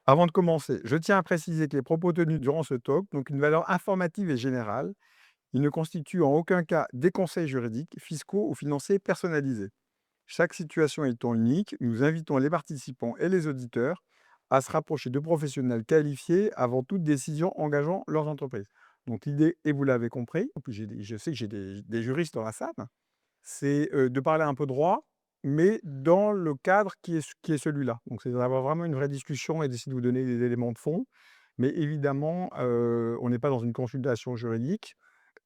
Avant de commencer, je tiens à préciser que les propos tenus durant ce talk ont une valeur informative et générale. Ils ne constituent en aucun cas des conseils juridiques, fiscaux ou financiers personnalisés. Chaque situation étant unique, nous invitons les participants et les auditeurs à se rapprocher de professionnels qualifiés avant toute décision engageant leurs entreprises. Donc l'idée, et vous l'avez compris, en plus je sais que j'ai des juristes dans la salle, c'est de parler un peu droit, mais dans le cadre qui est celui-là. Donc c'est d'avoir vraiment une vraie discussion et d'essayer de vous donner des éléments de fond. Mais évidemment, on n'est pas dans une consultation juridique.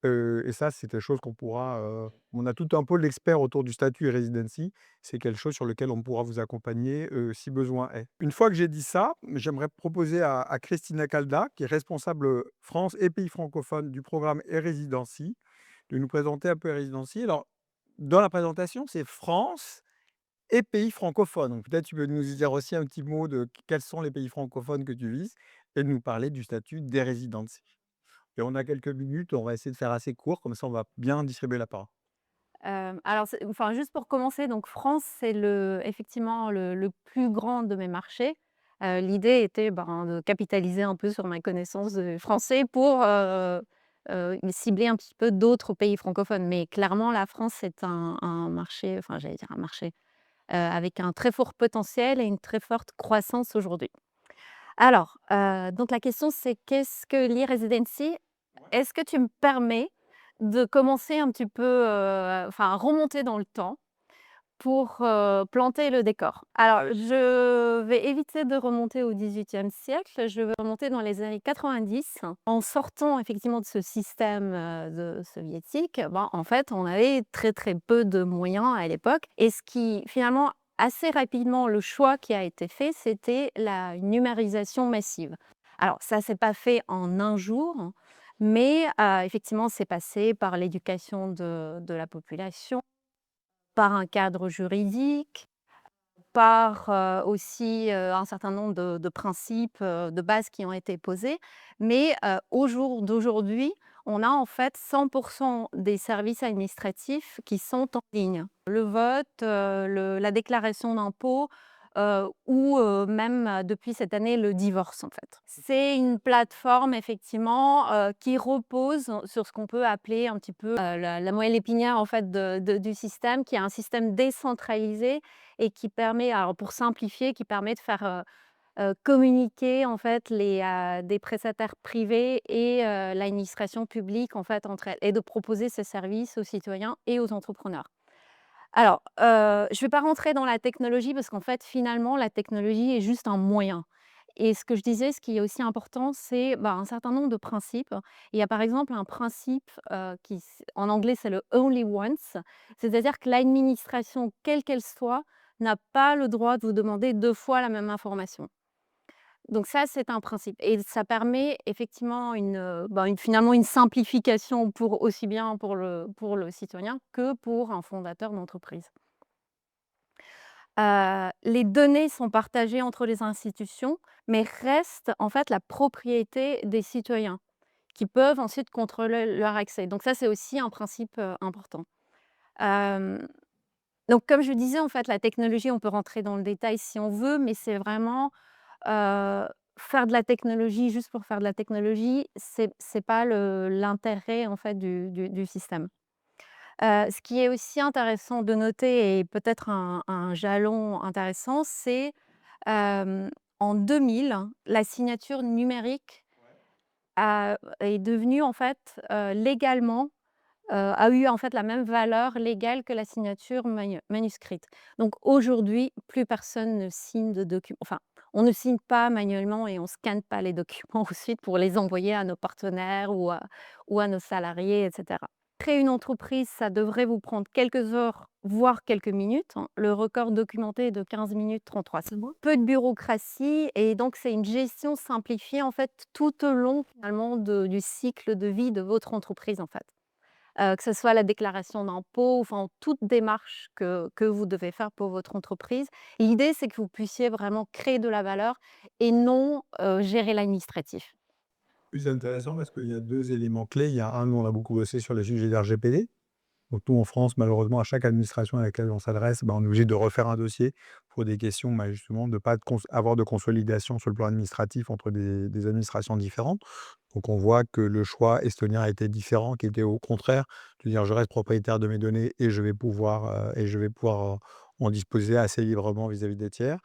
Et ça, c'est quelque chose qu'on pourra, on a tout un pôle d'experts autour du statut et residency. C'est quelque chose sur lequel on pourra vous accompagner, si besoin est. Une fois que j'ai dit ça, j'aimerais proposer à Christina Calda, qui est responsable, France et pays francophones du programme e-Residency, de nous présenter un peu e-Residency. Alors, dans la présentation, c'est France et pays francophones. Donc peut-être tu peux nous dire aussi un petit mot de quels sont les pays francophones que tu vises et nous parler du statut d'e-Residency. Et on a quelques minutes, on va essayer de faire assez court, comme ça on va bien distribuer la parole. Alors c'est enfin, juste pour commencer, donc France, c'est effectivement le plus grand de mes marchés. L'idée était, ben, de capitaliser un peu sur ma connaissance de français pour, cibler un petit peu d'autres pays francophones. Mais clairement, la France, c'est un marché, enfin, j'allais dire un marché, avec un très fort potentiel et une très forte croissance aujourd'hui. Alors, donc la question, c'est qu'est-ce que l'e-residency? Ouais. Est-ce que tu me permets de commencer un petit peu, enfin remonter dans le temps pour, planter le décor? Alors je vais éviter de remonter au XVIIIe siècle, je vais remonter dans les années 90. En sortant effectivement de ce système, de soviétique, ben, en fait, on avait très, très peu de moyens à l'époque et ce qui finalement assez rapidement, le choix qui a été fait, c'était la numérisation massive. Alors ça s'est pas fait en un jour, mais effectivement, c'est passé par l'éducation de la population, par un cadre juridique, par, aussi, un certain nombre de principes, de base qui ont été posés. Mais, au jour d'aujourd'hui, on a en fait 100 des services administratifs qui sont en ligne. Le vote, la déclaration d'impôts, ou, même, depuis cette année, le divorce, en fait. C'est une plateforme effectivement, qui repose sur ce qu'on peut appeler un petit peu, la moelle épinière en fait du système, qui est un système décentralisé et qui permet, alors pour simplifier, qui permet de faire, communiquer en fait des prestataires privés et l'administration publique en fait entre elles et de proposer ces services aux citoyens et aux entrepreneurs. Alors, je ne vais pas rentrer dans la technologie parce qu'en fait, finalement, la technologie est juste un moyen et ce que je disais, ce qui est aussi important, c'est, bah, un certain nombre de principes. Il y a par exemple un principe, en anglais, c'est le «only once», c'est-à-dire que l'administration, quelle qu'elle soit, n'a pas le droit de vous demander 2 fois la même information. Donc ça, c'est un principe et ça permet effectivement finalement une simplification pour aussi bien pour le citoyen que pour un fondateur d'entreprise. Les données sont partagées entre les institutions, mais restent en fait la propriété des citoyens, qui peuvent ensuite contrôler leur accès. Donc ça, c'est aussi un principe, important. Hem, donc comme je disais, en fait, la technologie, on peut rentrer dans le détail si on veut, mais c'est vraiment, faire de la technologie juste pour faire de la technologie, c'est pas l'intérêt en fait du système. Ce qui est aussi intéressant de noter et peut-être un jalon intéressant, c'est, hem, en 2000, la signature numérique est devenue en fait, légalement, a eu en fait la même valeur légale que la signature manuscrite. Donc aujourd'hui, plus personne ne signe de documents, enfin, on ne signe pas manuellement et on scanne pas les documents ensuite pour les envoyer à nos partenaires ou à nos salariés et cetera. Créer une entreprise, ça devrait vous prendre quelques heures, voire quelques minutes, hein. Le record documenté est de 15 minutes 33 secondes. Peu de bureaucratie et donc c'est une gestion simplifiée en fait tout au long finalement du cycle de vie de votre entreprise en fait. Que ce soit la déclaration d'impôts, enfin toute démarche que vous devez faire pour votre entreprise. L'idée, c'est que vous puissiez vraiment créer de la valeur et non, gérer l'administratif. Plus intéressant parce qu'il y a 2 éléments clés. Il y a un, nous on a beaucoup bossé sur les sujets d'RGPD. Donc nous en France, malheureusement, à chaque administration à laquelle on s'adresse, on est obligé de refaire un dossier. pour des questions, bah, justement de pas de avoir de consolidation sur le plan administratif entre des administrations différentes. Donc on voit que le choix estonien a été différent, qui était au contraire de dire: «Je reste propriétaire de mes données et je vais pouvoir, en disposer assez librement vis-à-vis des tiers».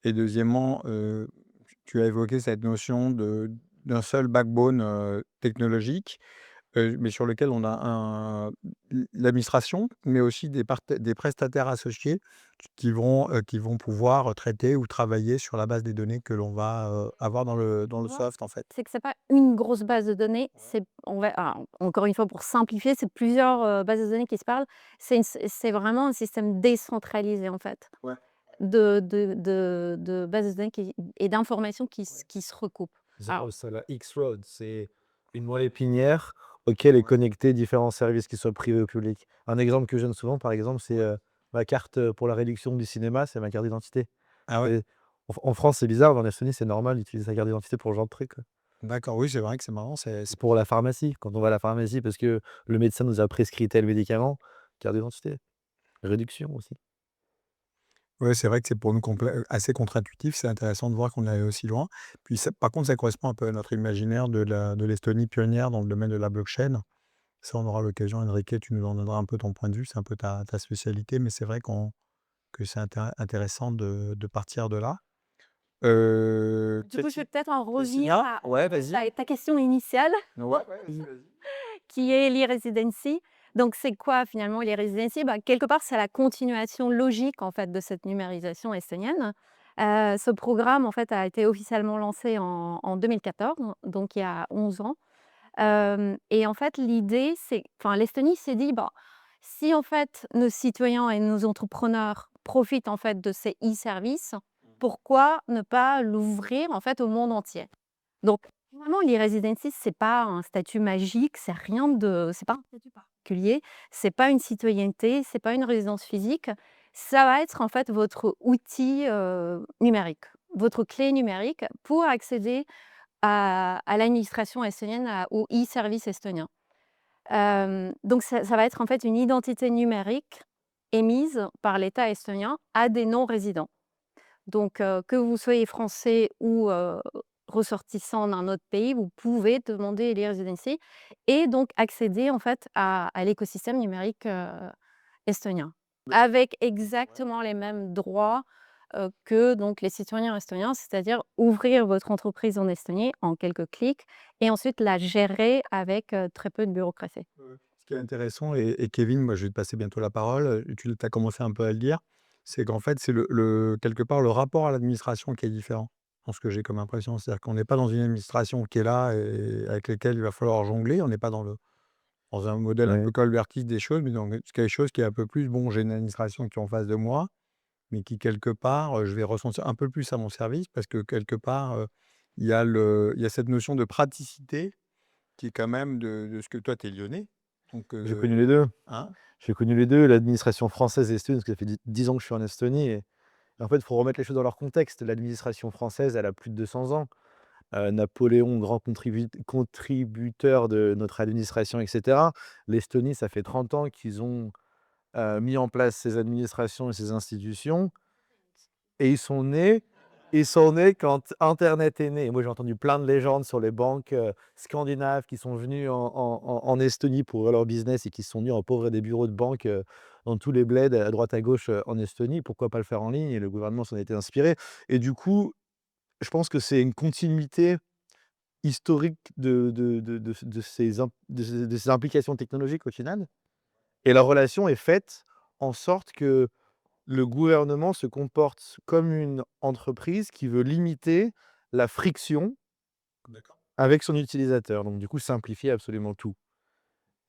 Et deuxièmement, tu as évoqué cette notion d'un seul backbone, technologique, mais sur lequel on a l'administration, mais aussi des prestataires associés qui vont pouvoir traiter ou travailler sur la base des données que l'on va, avoir dans le Vois? soft, en fait. C'est que c'est pas une grosse base de données, Ouais, c'est on va alors encore une fois pour simplifier, c'est plusieurs, bases de données qui se parlent. C'est vraiment un système décentralisé en fait, ouais, de bases de données et d'informations Ouais. qui se recoupent. Ils Alors appellent ça la X-Road. C'est une moelle épinière auquel est ouais. connecté différents services, qu'ils soient privés ou publics. Un exemple que je donne souvent, par exemple, c'est, Ouais. ma carte, pour la réduction du cinéma, c'est ma carte d'identité. Ah ouais, Et en France, c'est bizarre, mais en Estonie, c'est normal d'utiliser sa carte d'identité pour ce genre de truc, quoi. d'accord, oui, c'est vrai que c'est marrant, Pour la pharmacie, quand on va à la pharmacie parce que le médecin nous a prescrit tel médicament, carte d'identité. Réduction aussi. ouais, c'est vrai que c'est pour nous assez contre-intuitif, c'est intéressant de voir qu'on est allé aussi loin. Puis ça, par contre, ça correspond un peu à notre imaginaire de l'Estonie pionnière dans le domaine de la blockchain. Ça, on aura l'occasion, Enrique, tu nous en donneras un peu ton point de vue, c'est un peu ta spécialité, mais c'est vrai que c'est intéressant de partir de là. du coup, je vais peut-être en revenir Cécilia? à Ouais, vas-y. ta question initiale Ouais, ouais, vas-y, vas-y. qui est l'e-residency. Donc c'est quoi finalement l'e-residency? Bah, quelque part, c'est la continuation logique en fait de cette numérisation estonienne. Ce programme en fait a été officiellement lancé en 2014, donc il y a 11 ans. Et en fait, l'idée, c'est enfin, l'Estonie s'est dit: «Bah, si en fait nos citoyens et nos entrepreneurs profitent en fait de ces e-services, pourquoi ne pas l'ouvrir en fait au monde entier?» Donc finalement, l'e-residency, c'est pas un statut magique, c'est pas un statut particulier, c'est pas une citoyenneté, c'est pas une résidence physique. Ça va être en fait votre outil, numérique, votre clé numérique pour accéder à l'administration estonienne, aux e-services estoniens. Donc ça va être en fait une identité numérique émise par l'État estonien à des non-résidents. Donc que vous soyez français ou ressortissant d'un autre pays, vous pouvez demander l'e-residency et donc accéder en fait à l'écosystème numérique, estonien. Avec exactement les mêmes droits, que donc les citoyens estoniens, c'est-à-dire ouvrir votre entreprise en Estonie en quelques clics et ensuite la gérer avec, très peu de bureaucratie. Ce qui est intéressant et Kevin, moi, je vais te passer bientôt la parole, tu as commencé un peu à le dire, c'est qu'en fait, c'est quelque part, le rapport à l'administration qui est différent, dans ce que j'ai comme impression. C'est-à-dire qu'on n'est pas dans une administration qui est là et avec laquelle il va falloir jongler. On n'est pas dans un modèle un Ouais. peu colbertiste des choses, mais dans quelque chose qui est un peu plus: «Bon, j'ai une administration qui est en face de moi, mais qui quelque part, je vais ressentir un peu plus à mon service» parce que quelque part, il y a cette notion de praticité qui est quand même de ce que toi, tu es lyonnais, donc J'ai connu les 2. hein? J'ai connu les 2, l'administration française et estonienne, parce que ça fait 10 ans que je suis en Estonie et en fait, il faut remettre les choses dans leur contexte. L'administration française, elle a plus de 200 ans. Napoléon, grand contributeur de notre administration et cetera. L'Estonie, ça fait 30 ans qu'ils ont, mis en place ces administrations et ces institutions et ils sont nés quand internet est né et moi, j'ai entendu plein de légendes sur les banques, scandinaves qui sont venus en Estonie pour ouvrir leur business et qui se sont mis à empauvrer des bureaux de banque, dans tous les bleds à droite à gauche, en Estonie. Pourquoi pas le faire en ligne? Et le gouvernement s'en était inspiré et du coup, je pense que c'est une continuité historique de ces implications technologiques au final et la relation est faite en sorte que le gouvernement se comporte comme une entreprise qui veut limiter la friction D'accord. avec son utilisateur, donc du coup simplifier absolument tout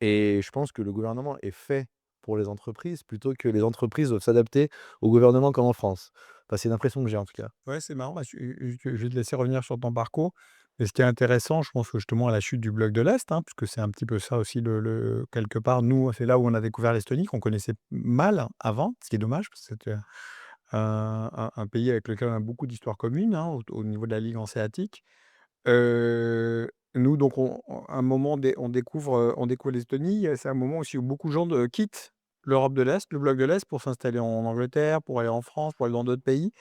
et je pense que le gouvernement est fait pour les entreprises plutôt que les entreprises doivent s'adapter au gouvernement comme en France. Enfin, c'est l'impression que j'ai en tout cas. Ouais, c'est marrant, bah, je vais te laisser revenir sur ton parcours. Et ce qui est intéressant, je pense que justement à la chute du bloc de l'Est, hein, puisque c'est un petit peu ça aussi quelque part, nous, c'est là où on a découvert l'Estonie, qu'on connaissait mal avant, ce qui est dommage, parce que c'était un pays avec lequel on a beaucoup d'histoires communes, hein, au niveau de la Ligue hanséatique. Nous, donc à un moment, on découvre l'Estonie, c'est un moment aussi où beaucoup de gens quittent l'Europe de l'Est, le bloc de l'Est, pour s'installer en Angleterre, pour aller en France, pour aller dans d'autres pays?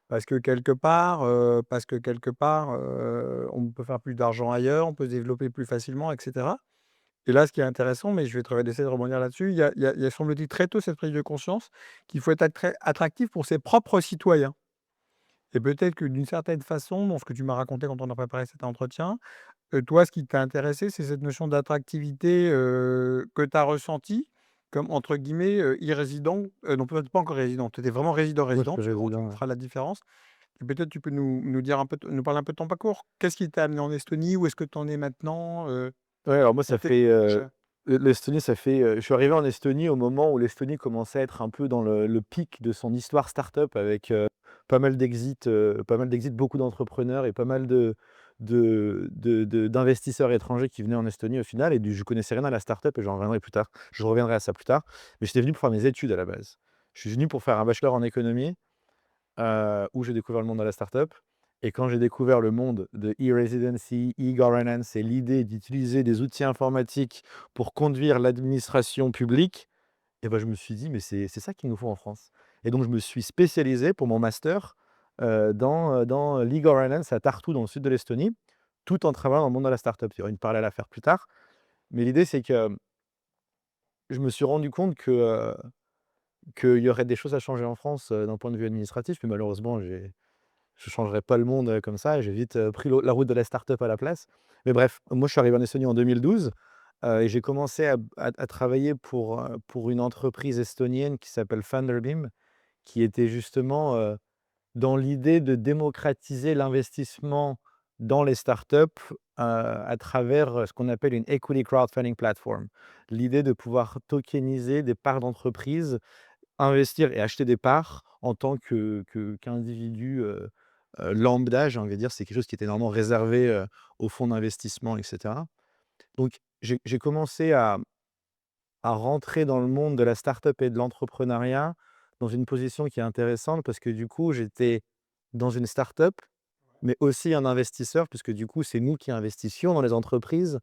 Parce que quelque part, on peut faire plus d'argent ailleurs, on peut se développer plus facilement et cetera. Et là, ce qui est intéressant, mais je vais essayer de rebondir là-dessus, il y a semble-t-il très tôt cette prise de conscience qu'il faut être très attractif pour ses propres citoyens. Et peut-être que d'une certaine façon, dans ce que tu m'as raconté quand on a préparé cet entretien, toi, ce qui t'a intéressé, c'est cette notion d'attractivité, que tu as ressentie comme, entre guillemets, «irrésident», non, peut-être pas encore résident, tu étais vraiment Moi, je résident-résident, suis tu résident, me ouais. feras la différence et peut-être tu peux nous dire un peu nous parler un peu de ton parcours? Qu'est-ce qui t'a amené en Estonie? Où est-ce que tu en es maintenant? Ouais, alors moi, Quelles ça étaient fait, tes démarches? l'Estonie, ça fait, je suis arrivé en Estonie au moment où l'Estonie commençait à être un peu dans le pic de son histoire start-up avec, pas mal d'exits, beaucoup d'entrepreneurs et pas mal d'investisseurs étrangers qui venaient en Estonie au final et je connaissais rien à la start-up et j'en reviendrai plus tard. Je reviendrai à ça plus tard. Mais j'étais venu pour faire mes études à la base. Je suis venu pour faire un bachelor en économie, où j'ai découvert le monde de la start-up et quand j'ai découvert le monde de e-residency, e-governance et l'idée d'utiliser des outils informatiques pour conduire l'administration publique et ben je me suis dit: «Mais c'est ça qu'il nous faut en France» et donc je me suis spécialisé pour mon master, dans l'e-governance à Tartu dans le sud de l'Estonie, tout en travaillant dans le monde de la start-up. Il y aura une parallèle à faire plus tard, mais l'idée c'est que je me suis rendu compte qu'il y aurait des choses à changer en France, d'un point de vue administratif, mais malheureusement je changerai pas le monde, comme ça. J'ai vite, pris la route de la start-up à la place. Mais bref, moi je suis arrivé en Estonie en 2012, et j'ai commencé à travailler pour une entreprise estonienne qui s'appelle Funderbeam, qui était justement, dans l'idée de démocratiser l'investissement dans les startups, à travers, ce qu'on appelle une equity crowdfunding platform. L'idée de pouvoir tokeniser des parts d'entreprise, investir et acheter des parts en tant qu'individu, lambda, j'ai envie de dire. C'est quelque chose qui était normalement réservé, aux fonds d'investissement et cetera. Donc j'ai commencé à rentrer dans le monde de la start-up et de l'entrepreneuriat dans une position qui est intéressante parce que du coup, j'étais dans une start-up, mais aussi un investisseur puisque du coup, c'est nous qui investissions dans les entreprises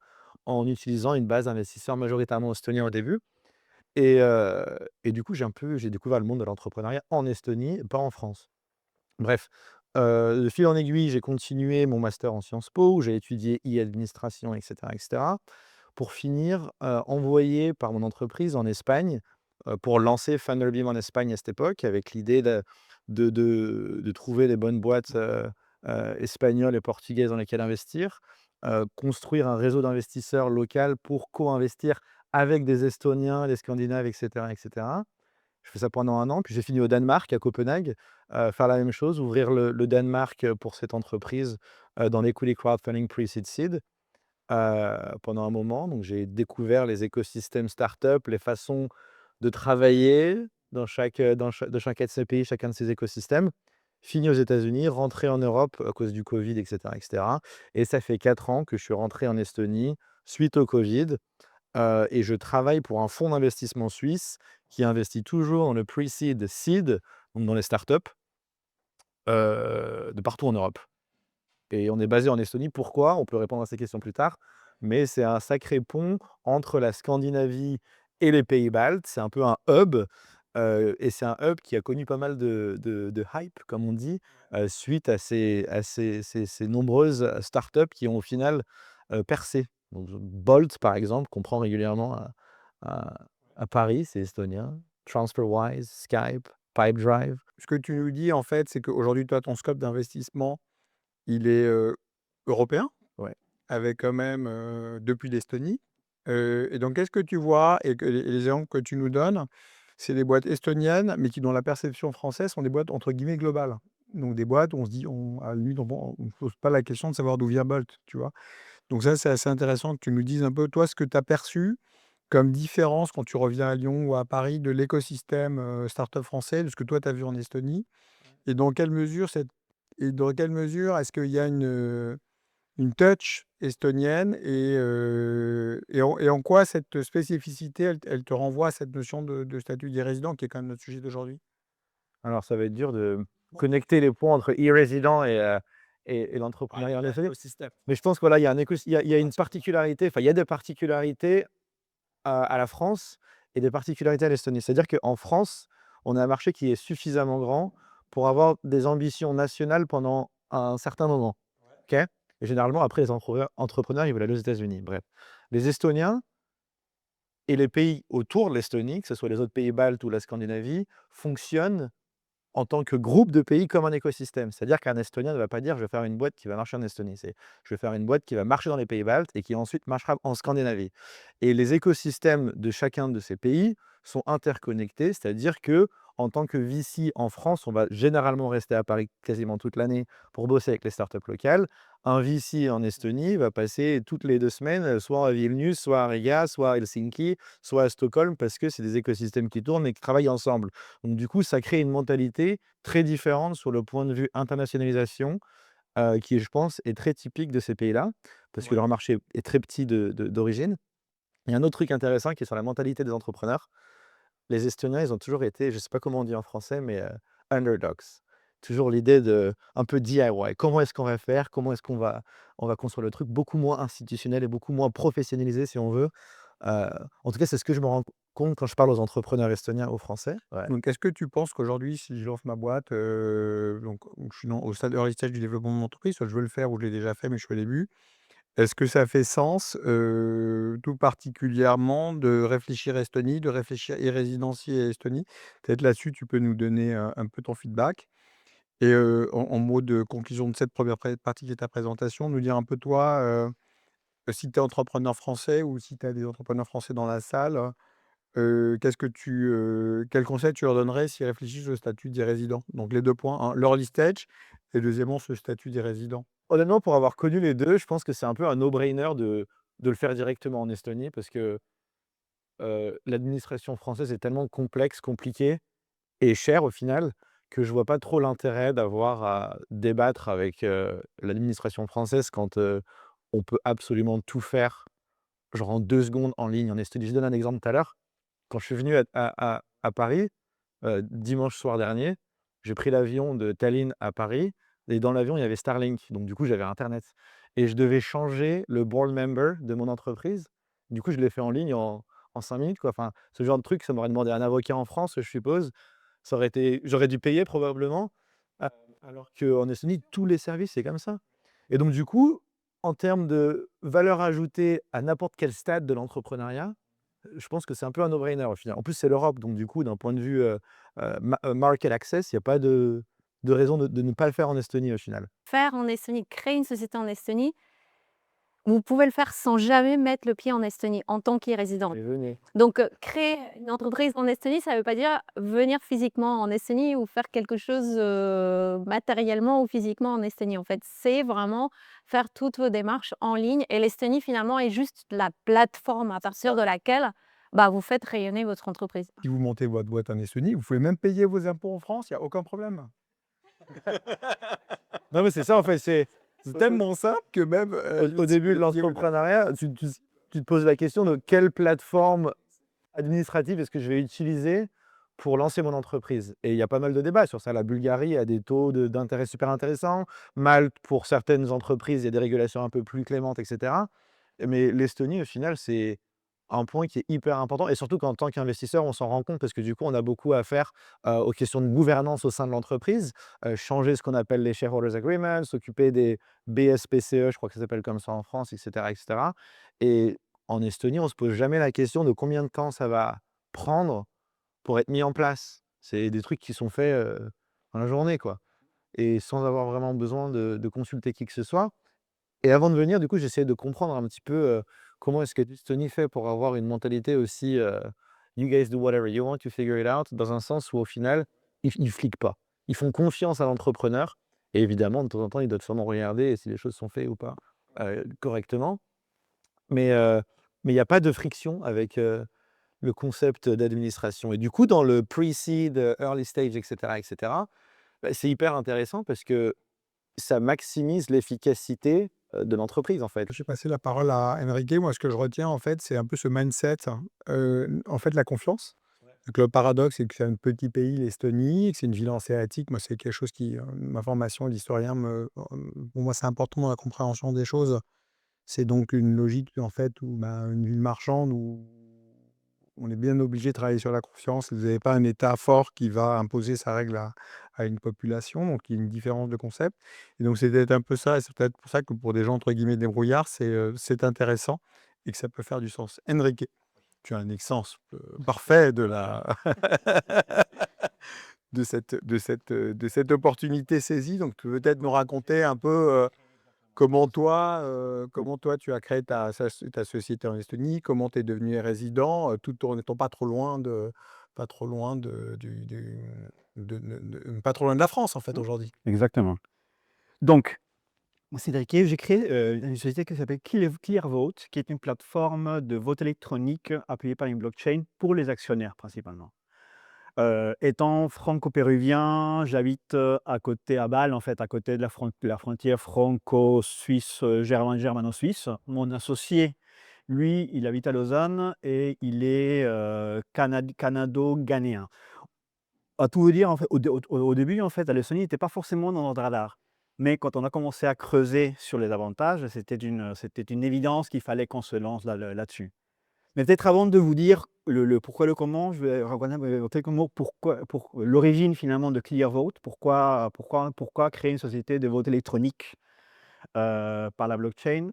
en utilisant une base d'investisseurs majoritairement estoniens au début et du coup, j'ai découvert le monde de l'entrepreneuriat en Estonie, pas en France. Bref, de fil en aiguille, j'ai continué mon master en Sciences Po, où j'ai étudié e-administration et cetera, pour finir, envoyé par mon entreprise en Espagne, pour lancer Funderbeam en Espagne à cette époque, avec l'idée de trouver les bonnes boîtes, espagnoles et portugaises dans lesquelles investir, construire un réseau d'investisseurs local pour co-investir avec des Estoniens, des Scandinaves et cetera. Je fais ça pendant 1 an, puis j'ai fini au Danemark, à Copenhague, faire la même chose, ouvrir le Danemark, pour cette entreprise, dans l'equity crowdfunding pre-seed seed, pendant un moment. Donc j'ai découvert les écosystèmes startup, les façons de travailler dans chacun de ces pays, chacun de ces écosystèmes. Fini aux États-Unis, rentré en Europe à cause du covid et cetera et ça fait 4 ans que je suis rentré en Estonie suite au covid. Et je travaille pour un fonds d'investissement suisse qui investit toujours dans le pre-seed, seed, donc dans les startups, de partout en Europe. Et on est basé en Estonie. Pourquoi? On peut répondre à ces questions plus tard, mais c'est un sacré pont entre la Scandinavie et les pays baltes. C'est un peu un hub, et c'est un hub qui a connu pas mal de hype, comme on dit, suite à ces nombreuses, startups qui ont au final, percé. Donc Bolt, par exemple, qu'on prend régulièrement à à Paris, c'est estonien. TransferWise, Skype, Pipedrive. Ce que tu nous dis, en fait, c'est qu'aujourd'hui, toi, ton scope d'investissement, il est, européen, Ouais. avec quand même, depuis l'Estonie, et donc qu'est-ce que tu vois et que les exemples que tu nous donnes, c'est des boîtes estoniennes, mais qui, dans la perception française, sont des boîtes entre guillemets «globales». Donc des boîtes où on se dit à la limite, on ne se pose pas la question de savoir d'où vient Bolt, tu vois? Donc ça, c'est assez intéressant que tu nous dises un peu, toi, ce que tu as perçu comme différence quand tu reviens à Lyon ou à Paris de l'écosystème, start-up français, de ce que toi tu as vu en Estonie et dans quelle mesure est-ce qu'il y a une touch estonienne et en quoi cette spécificité, elle te renvoie à cette notion de statut des résidents qui est quand même notre sujet d'aujourd'hui? Alors ça va être dur de connecter les points entre e-résident et Ouais, l'entrepreneuriat en Estonie. l'écosystème. Mais je pense que voilà, il y a une particularité, enfin il y a des particularités à la France et des particularités à l'Estonie. C'est-à-dire qu'en France, on a un marché qui est suffisamment grand pour avoir des ambitions nationales pendant un certain moment. OK? Et généralement, après, les entrepreneurs, ils veulent aller aux États-Unis. Bref. Les Estoniens et les pays autour de l'Estonie, que ce soit les autres pays baltes ou la Scandinavie, fonctionnent en tant que groupe de pays comme un écosystème. C'est-à-dire qu'un Estonien ne va pas dire: «Je vais faire une boîte qui va marcher en Estonie». C'est: «Je vais faire une boîte qui va marcher dans les pays baltes et qui ensuite marchera en Scandinavie». Et les écosystèmes de chacun de ces pays sont interconnectés, c'est-à-dire que en tant que VC en France, on va généralement rester à Paris quasiment toute l'année pour bosser avec les startups locales. Un VC en Estonie va passer toutes les 2 semaines, soit à Vilnius, soit à Riga, soit à Helsinki, soit à Stockholm parce que c'est des écosystèmes qui tournent et qui travaillent ensemble. Donc du coup, ça crée une mentalité très différente sur le point de vue internationalisation, qui je pense est très typique de ces pays-là, parce que Ouais. leur marché est très petit d'origine. Il y a un autre truc intéressant qui est sur la mentalité des entrepreneurs. Les Estoniens, ils ont toujours été, je ne sais pas comment on dit en français, mais underdogs. Toujours l'idée de un peu DIY. Comment est-ce qu'on va faire? Comment est-ce qu'on va construire le truc? Beaucoup moins institutionnel et beaucoup moins professionnalisé si on veut. En tout cas, c'est ce que je me rends compte quand je parle aux entrepreneurs estoniens, aux Français. Ouais. Donc est-ce que tu penses qu'aujourd'hui, si je lance ma boîte, donc je suis au stade early stage du développement de mon entreprise, soit je veux le faire ou je l'ai déjà fait, mais je suis au début. Est-ce que ça fait sens, tout particulièrement de réfléchir Estonie, de réfléchir e-résidentier et Estonie? Peut-être là-dessus, tu peux nous donner un peu ton feedback et en mot de conclusion de cette première partie de ta présentation, nous dire un peu toi, si tu es entrepreneur français ou si tu as des entrepreneurs français dans la salle, qu'est-ce que quel conseil tu leur donnerais s'ils réfléchissent au statut des résidents? Donc les 2 points, hein, l'early stage et deuxièmement ce statut des résidents. Honnêtement, pour avoir connu les 2, je pense que c'est un peu un no-brainer de le faire directement en Estonie parce que, l'administration française est tellement complexe, compliquée et chère au final, que je vois pas trop l'intérêt d'avoir à débattre avec, l'administration française quand, on peut absolument tout faire, genre en 2 secondes en ligne en Estonie. Je donne un exemple tout à l'heure. Quand je suis venu à Paris, dimanche soir dernier, j'ai pris l'avion de Tallinn à Paris et dans l'avion, il y avait Starlink, donc du coup, j'avais internet et je devais changer le board member de mon entreprise. Du coup, je l'ai fait en ligne en 5 minutes, quoi. Enfin, ce genre de truc, ça m'aurait demandé un avocat en France, je suppose. Ça aurait été J'aurais dû payer probablement, heu, alors qu'en Estonie, tous les services, c'est comme ça et donc du coup, en termes de valeur ajoutée à n'importe quel stade de l'entrepreneuriat, je pense que c'est un peu un no-brainer au final. En plus, c'est l'Europe, donc du coup, d'un point de vue, market access, il y a pas de raison de ne pas le faire en Estonie au final. Faire en Estonie, créer une société en Estonie, vous pouvez le faire sans jamais mettre le pied en Estonie en tant qu'e-résident. Et venez. Donc, créer une entreprise en Estonie, ça ne veut pas dire venir physiquement en Estonie ou faire quelque chose, matériellement ou physiquement en Estonie. En fait, c'est vraiment faire toutes vos démarches en ligne et l'Estonie finalement est juste la plateforme à partir de laquelle, bah, vous faites rayonner votre entreprise. Si vous montez votre boîte en Estonie, vous pouvez même payer vos impôts en France, il y a aucun problème. Non, mais c'est ça en fait, C'est tellement simple que même, au début de l'entrepreneuriat, tu te poses la question de quelle plateforme administrative est-ce que je vais utiliser pour lancer mon entreprise? Et il y a pas mal de débats sur ça. La Bulgarie a des taux d'intérêt super intéressants. Malte, pour certaines entreprises, il y a des régulations un peu plus clémentes, et cetera. Mais l'Estonie, au final, c'est un point qui est hyper important et surtout qu'en tant qu'investisseur, on s'en rend compte parce que du coup, on a beaucoup à faire, aux questions de gouvernance au sein de l'entreprise, changer ce qu'on appelle les shareholders agreements, s'occuper des BSPCE, je crois que ça s'appelle comme ça en France, et cetera, et cetera. Et en Estonie, on se pose jamais la question de combien de temps ça va prendre pour être mis en place. C'est des trucs qui sont faits, dans la journée, quoi et sans avoir vraiment besoin de consulter qui que ce soit. Et avant de venir, du coup, j'essayais de comprendre un petit peu, comment est-ce que l'Estonie fait pour avoir une mentalité aussi, «You guys do whatever you want, you figure it out», dans un sens où au final, ils fliquent pas. Ils font confiance à l'entrepreneur et évidemment, de temps en temps, ils doivent sûrement regarder si les choses sont faites ou pas, correctement. Mais, mais il y a pas de friction avec, le concept d'administration et du coup, dans le pre-seed, early stage et cetera, bah, c'est hyper intéressant parce que ça maximise l'efficacité, de l'entreprise, en fait. Je vais passer la parole à Enrique. Moi, ce que je retiens, en fait, c'est un peu ce mindset, en fait, la confiance. Donc le paradoxe, c'est que c'est un petit pays, l'Estonie, que c'est une ville hanséatique. Moi, c'est quelque chose qui, ma formation d'historien pour moi, c'est important dans la compréhension des choses. C'est donc une logique, en fait, où, bah, une ville marchande où on est bien obligé de travailler sur la confiance. Vous n'avez pas un État fort qui va imposer sa règle à une population, donc il y a une différence de concept et donc c'est peut-être un peu ça et c'est peut-être pour ça que pour des gens entre guillemets «débrouillards», c'est intéressant et que ça peut faire du sens. Enrique, tu as un exemple, parfait de la de cette opportunité saisie, donc tu peux peut-être nous raconter un peu, comment toi tu as créé ta société en Estonie? Comment tu es devenu résident, tout en n'étant pas trop loin de du pas trop loin de la France, en fait, Mmh. aujourd'hui? Exactement. Donc, moi, c'est Riquet, j'ai créé une société qui s'appelle Clearvote, qui est une plateforme de vote électronique appuyée par une blockchain pour les actionnaires principalement. Étant franco-péruvien, j'habite à côté à Bâle, en fait, à côté de la frontière franco-suisse, germano-suisse. Mon associé, lui, il habite à Lausanne et il est canado-ghanéen. À tout vous dire, en fait, au début, en fait, la Lettonie n'était pas forcément dans notre radar. Mais quand on a commencé à creuser sur les avantages, c'était une évidence qu'il fallait qu'on se lance là-dessus. Mais peut-être avant de vous dire le pourquoi, le comment, je vais raconter en quelques mots pour l'origine finalement de Clearvote. Pourquoi créer une société de vote électronique par la blockchain.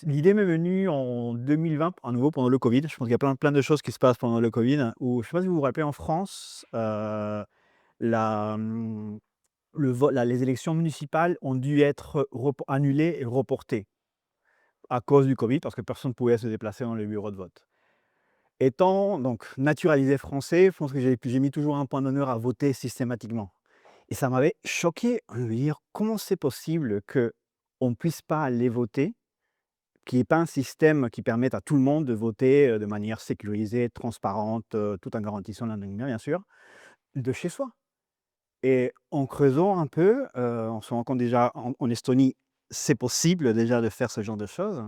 L'idée m'est venue en 2020, à nouveau pendant le Covid. Je pense qu'il y a plein de choses qui se passent pendant le Covid, où je ne sais pas si vous vous rappelez en France, la, mmh, les élections municipales ont dû être annulées et reportées à cause du Covid, parce que personne ne pouvait se déplacer dans les bureaux de vote. Étant donc naturalisé français, je pense que j'ai mis toujours un point d'honneur à voter systématiquement. Et ça m'avait choqué de me dire comment c'est possible qu'on ne puisse pas aller voter, qu'il n'y ait pas un système qui permette à tout le monde de voter de manière sécurisée, transparente, tout en garantissant l'anonymat bien sûr, de chez soi. Et en creusant un peu, on se rend compte déjà en Estonie, c'est possible déjà de faire ce genre de choses.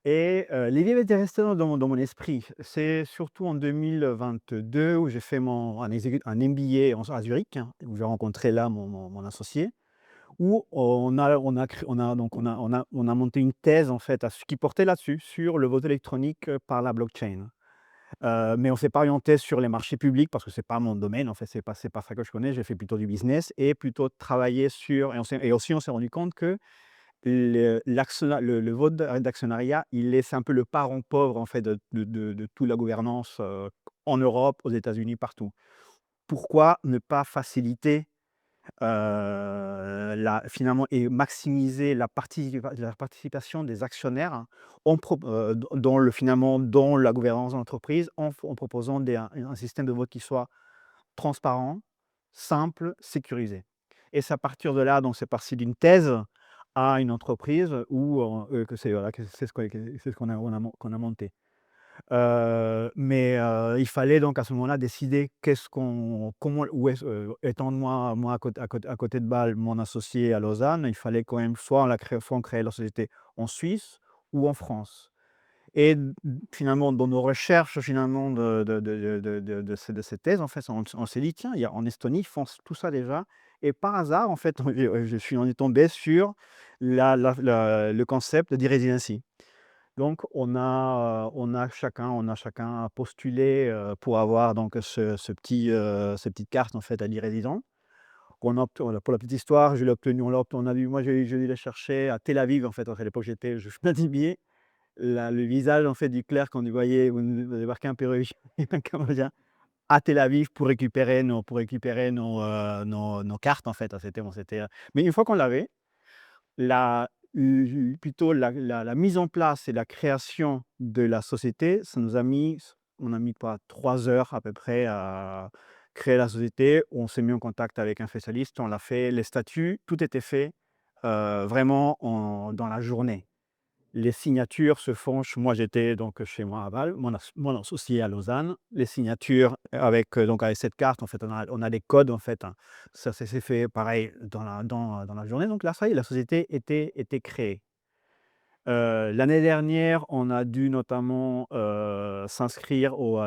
Et l'idée était restée dans mon esprit. C'est surtout en 2022 où j'ai fait un MBA à Zurich, hein, où j'ai rencontré là mon associé, où on a monté une thèse en fait qui portait là-dessus, sur le vote électronique par la blockchain. Mais on s'est pas orienté sur les marchés publics parce que c'est pas mon domaine, en fait, c'est pas ça que je connais. J'ai fait plutôt du business et plutôt travailler sur et aussi on s'est rendu compte que le vote d'actionnariat, c'est un peu le parent pauvre en fait de toute la gouvernance, en Europe, aux États-Unis, partout. Pourquoi ne pas faciliter, finalement et maximiser la participation des actionnaires dans la gouvernance de l'entreprise en proposant un système de vote qui soit transparent, simple, sécurisé. Et c'est à partir de là, donc c'est parti d'une thèse à une entreprise où, que c'est voilà, que c'est ce qu'on a monté. Mais il fallait donc à ce moment-là décider qu'est-ce qu'on comment où est-ce, étant moi à côté de Bâle, mon associé à Lausanne, il fallait quand même soit on créait la société en Suisse ou en France. Et finalement, dans nos recherches finalement de cette thèse, en fait, on s'est dit: «Tiens, il y a en Estonie, ils font tout ça déjà» et par hasard, en fait, on est tombé sur le concept d'e-residency. Donc on a chacun postulé, pour avoir donc ces petites cartes, en fait, à l'e-résident. On a pour la petite histoire, je l'ai obtenu on l'a obt on a dû moi, j'ai dû les chercher à Tel Aviv, en fait, à l'époque, je faisais des billets. Le visage, en fait, du clerc quand il voyait où débarquait un Péruvien et un Cambodgien à Tel Aviv pour récupérer nos cartes, en fait. Mais une fois qu'on l'avait, la plutôt la mise en place et la création de la société, on a mis quoi? 3 heures à peu près à créer la société. On s'est mis en contact avec un spécialiste, on l'a fait, les statuts, tout était fait, vraiment dans la journée. Les signatures se font moi j'étais donc chez moi à Bâle, mon associé à Lausanne. Les signatures donc avec cette carte, en fait, on a les codes, en fait, hein. Ça s'est fait pareil dans la journée, donc là, ça y est, la société était créée. L'année dernière, on a dû notamment, s'inscrire pour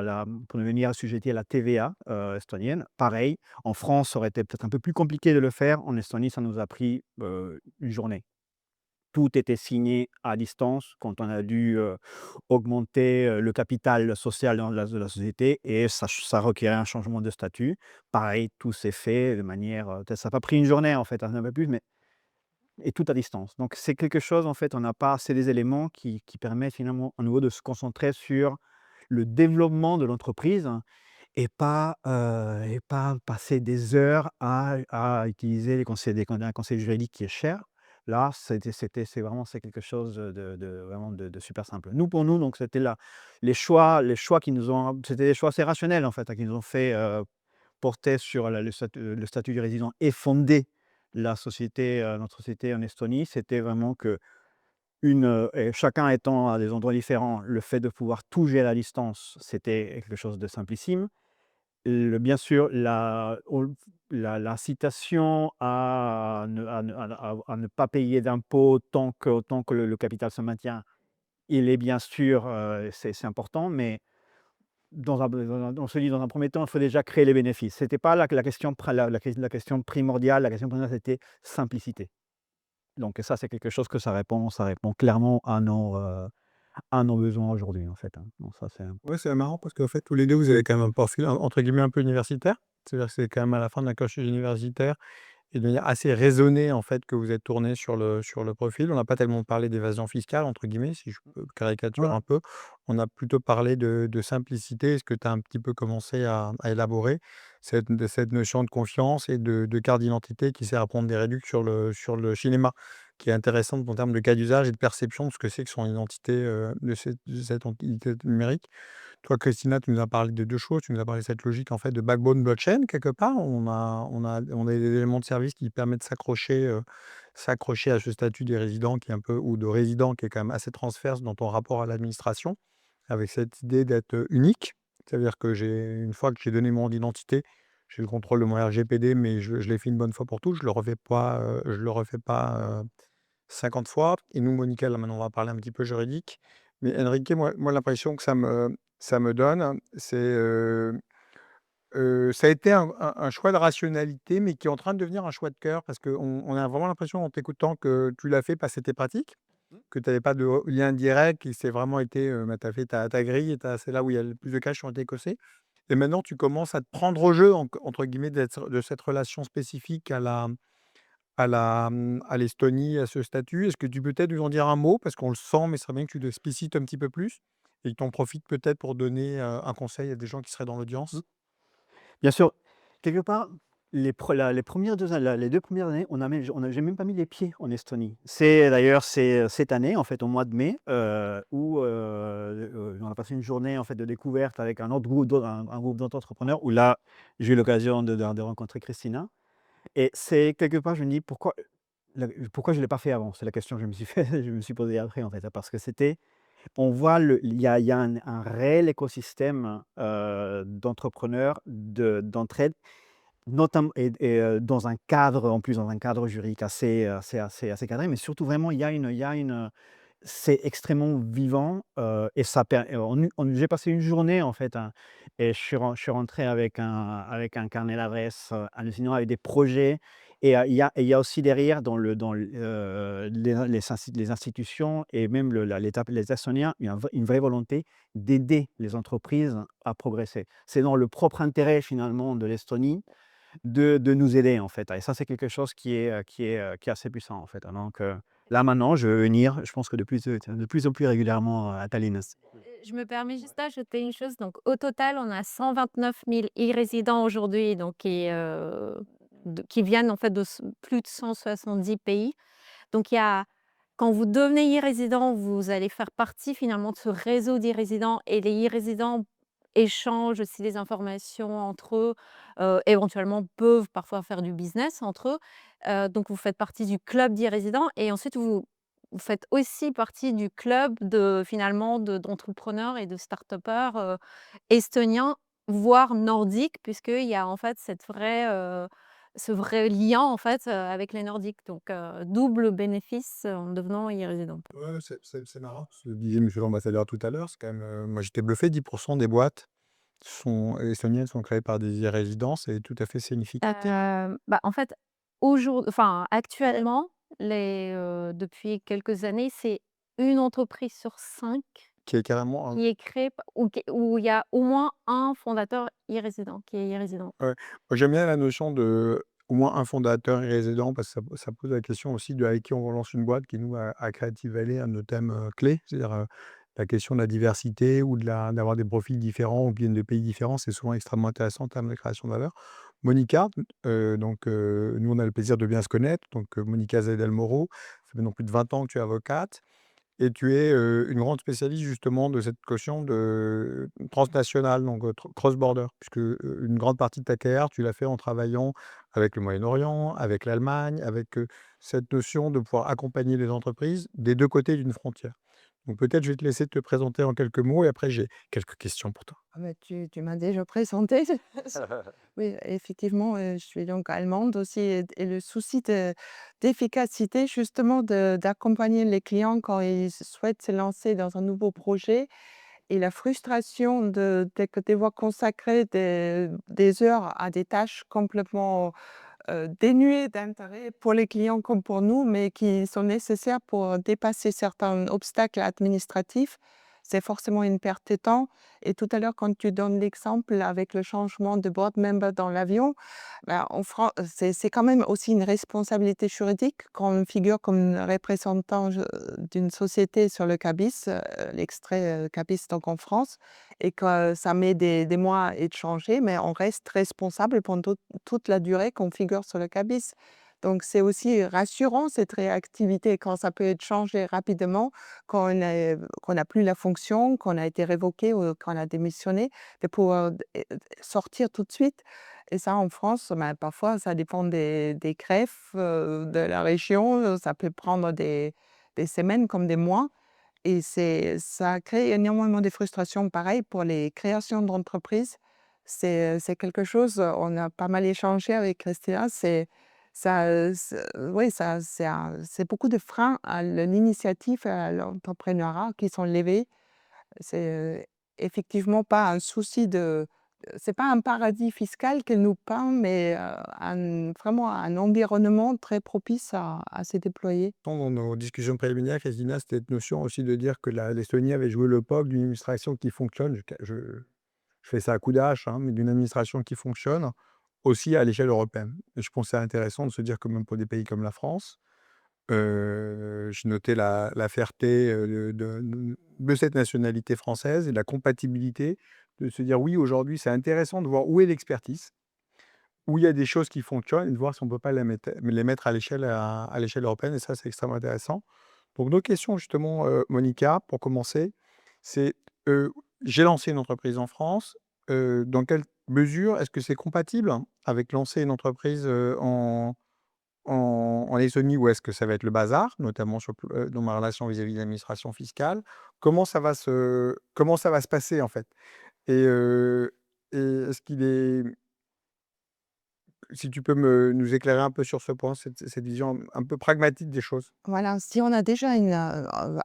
devenir assujetti à la TVA, estonienne. Pareil, en France, ça aurait été peut-être un peu plus compliqué de le faire. En Estonie, ça nous a pris, une journée. tout était signé à distance quand on a dû, augmenter, le capital social dans la société et ça requérait un changement de statut. Pareil, tout s'est fait de manière, ça a pas pris une journée en fait, un peu plus, mais et tout à distance. Donc c'est quelque chose en fait, on n'a pas c'est des éléments qui permettent finalement à nouveau de se concentrer sur le développement de l'entreprise et pas passer des heures à utiliser les conseils un conseil juridique qui est cher. Là, c'est vraiment c'est quelque chose de vraiment de super simple. Nous, pour nous, donc c'était là les choix qui nous ont c'était des choix assez rationnels en fait, hein, qui nous ont fait, porter sur le statut du résident et fonder la société, notre société en Estonie. C'était vraiment que et chacun étant à des endroits différents, le fait de pouvoir tout gérer à distance, c'était quelque chose de simplissime. Bien sûr, l'incitation à ne pas payer d'impôts tant que le capital se maintient, il est bien sûr, c'est important, mais on se dit dans un premier temps, il faut déjà créer les bénéfices. C'était pas la question la question primordiale, la question première, c'était simplicité. Donc ça, c'est quelque chose que ça répond clairement à nos besoins aujourd'hui, en fait, hein. Donc ça, c'est Ouais, c'est marrant parce qu'en fait, tous les 2 vous avez quand même un profil entre guillemets «un peu universitaire». C'est-à-dire que c'est quand même à la fin d'un cursus universitaire et de manière assez raisonnée, en fait, que vous êtes tourné sur le profil. On n'a pas tellement parlé «d'évasion fiscale» entre guillemets, si je peux ouais, caricaturer ouais. un peu. On a plutôt parlé de simplicité. Est-ce que tu as un petit peu commencé à élaborer cette notion de confiance et de carte d'identité qui sert à prendre des réducs sur le cinéma, qui est intéressante en termes de cas d'usage et de perception de ce que c'est que son identité, de cette identité numérique. Toi, Christina, tu nous as parlé de 2 choses. Tu nous as parlé de cette logique, en fait, de backbone blockchain quelque part. On a des éléments de service qui permettent de s'accrocher à ce statut des résidents qui est un peu ou de résident qui est quand même assez transverse dans ton rapport à l'administration, avec cette idée d'être, unique. C'est-à-dire que une fois que j'ai donné mon identité, j'ai le contrôle de mon RGPD, mais je l'ai fait une bonne fois pour toutes. Je le refais pas, 50 fois. Et nous, Monica, là, maintenant, on va parler un petit peu juridique. Mais Enrique, moi l'impression que ça me donne, ça a été un choix de rationalité, mais qui est en train de devenir un choix de cœur parce qu'on a vraiment l'impression en t'écoutant que tu l'as fait parce que c'était pratique, que tu avais pas de lien direct, et c'est vraiment été, bah, tu as fait ta grille et c'est là où il y a le plus de cash qui ont été cossés. Et maintenant tu commences à te «prendre au jeu» entre guillemets de cette relation spécifique à l'Estonie, à ce statut. Est-ce que tu peux peut-être nous en dire un mot? Parce qu'on le sent, mais ce serait bien que tu le explicites un petit peu plus et que tu en profites peut-être pour donner, un conseil à des gens qui seraient dans Mmh. l'audience? Bien sûr, quelque part, les premières 2 an les 2 premières années, j'ai même pas mis les pieds en Estonie. C'est cette année, en fait, au mois de mai, où, on a passé une journée, en fait, de découverte avec un autre groupe un groupe d'autres entrepreneurs où là, j'ai eu l'occasion de rencontrer Christina et c'est quelque part, je me dis: «Pourquoi je ne l'ai pas fait avant?» C'est la question que je me suis fait je me suis posée après, en fait, parce que on voit il y a un réel écosystème, d'entrepreneurs, d'entraide, notamment dans un cadre, en plus, dans un cadre juridique assez cadré, mais surtout vraiment c'est extrêmement vivant, et ça per et j'ai passé une journée, en fait, hein, et je suis rentré avec un carnet d'adresses, hallucinant avec des projets il y a aussi derrière les institutions et même les Estoniens, il y a une vraie volonté d'aider les entreprises à progresser. C'est dans le propre intérêt finalement de l'Estonie de nous aider, en fait, et ça, c'est quelque chose qui est assez puissant, en fait, hein. Donc là, maintenant, je veux venir, je pense que de plus en plus régulièrement à Tallinn. Je me permets juste d'ajouter une chose, donc au total, on a 129 000 e-résidents aujourd'hui, donc qui viennent en fait de plus de 170 pays. Donc il y a quand vous devenez e-résident, vous allez faire partie finalement de ce réseau d'e-résidents et les e-résidents échangent aussi des informations entre eux, éventuellement peuvent parfois faire du business entre eux. Donc vous faites partie du club d'e-résidents et ensuite vous faites aussi partie du club de finalement d'entrepreneurs et de start-upers, estoniens, voire nordiques, puisqu'il y a en fait ce vrai lien en fait, avec les Nordiques. Donc double bénéfice, en devenant e-résident. Ouais, c'est marrant. Ce que disait monsieur l'ambassadeur tout à l'heure, c'est quand même, moi j'étais bluffé, 10 des boîtes estoniennes sont créées par des résidents, c'est tout à fait significatif. Bah, en fait, actuellement, depuis quelques années, c'est une entreprise sur 5 Qui est carrément un qui est créée p où il y a au moins un fondateur y-résident, qui est y-résident. ouais. Moi, j'aime bien la notion de au moins un fondateur et résident parce que ça pose la question aussi de avec qui on lance une boîte qui nous, à Creative Valley, un de nos thèmes, clés. C'est-à-dire, la question de la diversité ou d'avoir des profils différents ou qui viennent de pays différents, c'est souvent extrêmement intéressant en termes de création de valeur. Monica, donc, nous, on a le plaisir de bien se connaître, donc, Monica Zaidel-Moreau, ça fait maintenant plus de 20 ans que tu es avocate. Et tu es, une grande spécialiste justement de cette caution de transnationale, donc cross border, puisque, une grande partie de ta carrière, tu l'as fait en travaillant avec le Moyen-Orient, avec l'Allemagne, avec, cette notion de pouvoir accompagner les entreprises des 2 côtés d'une frontière. Donc peut-être je vais te laisser te présenter en quelques mots et après j'ai quelques questions pour toi. Ah bah, tu m'as déjà présenté. Oui, effectivement, je suis donc allemande aussi et le souci d'efficacité justement d'accompagner les clients quand ils souhaitent se lancer dans un nouveau projet et la frustration de devoir consacrer des heures à des tâches complètement, dénuées d'intérêt pour les clients comme pour nous, mais qui sont nécessaires pour dépasser certains obstacles administratifs. C'est forcément une perte de temps et tout à l'heure, quand tu donnes l'exemple avec le changement de board member dans l'avion, bah, en Fran c'est quand même aussi une responsabilité juridique quand on figure comme représentant d'une société sur le CABIS, l'extrait, CABIS donc en France et que ça met des mois à être changé, mais on reste responsable pendant toute la durée qu'on figure sur le CABIS. Donc c'est aussi rassurant cette réactivité quand ça peut être changé rapidement, quand qu'on n'a plus la fonction, qu'on a été révoqué ou qu'on a démissionné, de pouvoir sortir tout de suite. Et ça en France, ben, parfois ça dépend des greffes, de la région, ça peut prendre des semaines comme des mois. Et ça crée énormément de frustration. Pareil pour les créations d'entreprises, c'est quelque chose, on a pas mal échangé avec Christina, oui, ça c'est beaucoup de freins à l'initiative et à l'entrepreneuriat qui sont levés. C'est, effectivement pas un souci c'est pas un paradis fiscal qu'elle nous peint, mais, vraiment un environnement très propice à se déployer. Dans nos discussions préliminaires, Christina, c'était cette notion aussi de dire que l'Estonie avait joué le POC d'une administration qui fonctionne. Je fais ça à coups d'arrache, hein, mais d'une administration qui fonctionne aussi à l'échelle européenne. Et je pense que c'est intéressant de se dire que même pour des pays comme la France, j'ai noté la fierté, de cette nationalité française et la compatibilité de se dire: «Oui, aujourd'hui, c'est intéressant de voir où est l'expertise, où il y a des choses qui fonctionnent et de voir si on ne peut pas les mettre à l'échelle européenne» et ça, c'est extrêmement intéressant. Donc nos questions justement, Monica, pour commencer, c'est, j'ai lancé une entreprise en France, dans quelle mesure est-ce que c'est compatible avec lancer une entreprise, en Estonie ou est-ce que ça va être le bazar, notamment dans ma relation vis-à-vis de l'administration fiscale? Comment ça va se passer en fait? Et et est-ce qu'il est si tu peux nous éclairer un peu sur ce point, cette vision un peu pragmatique des choses? Voilà, si on a déjà une,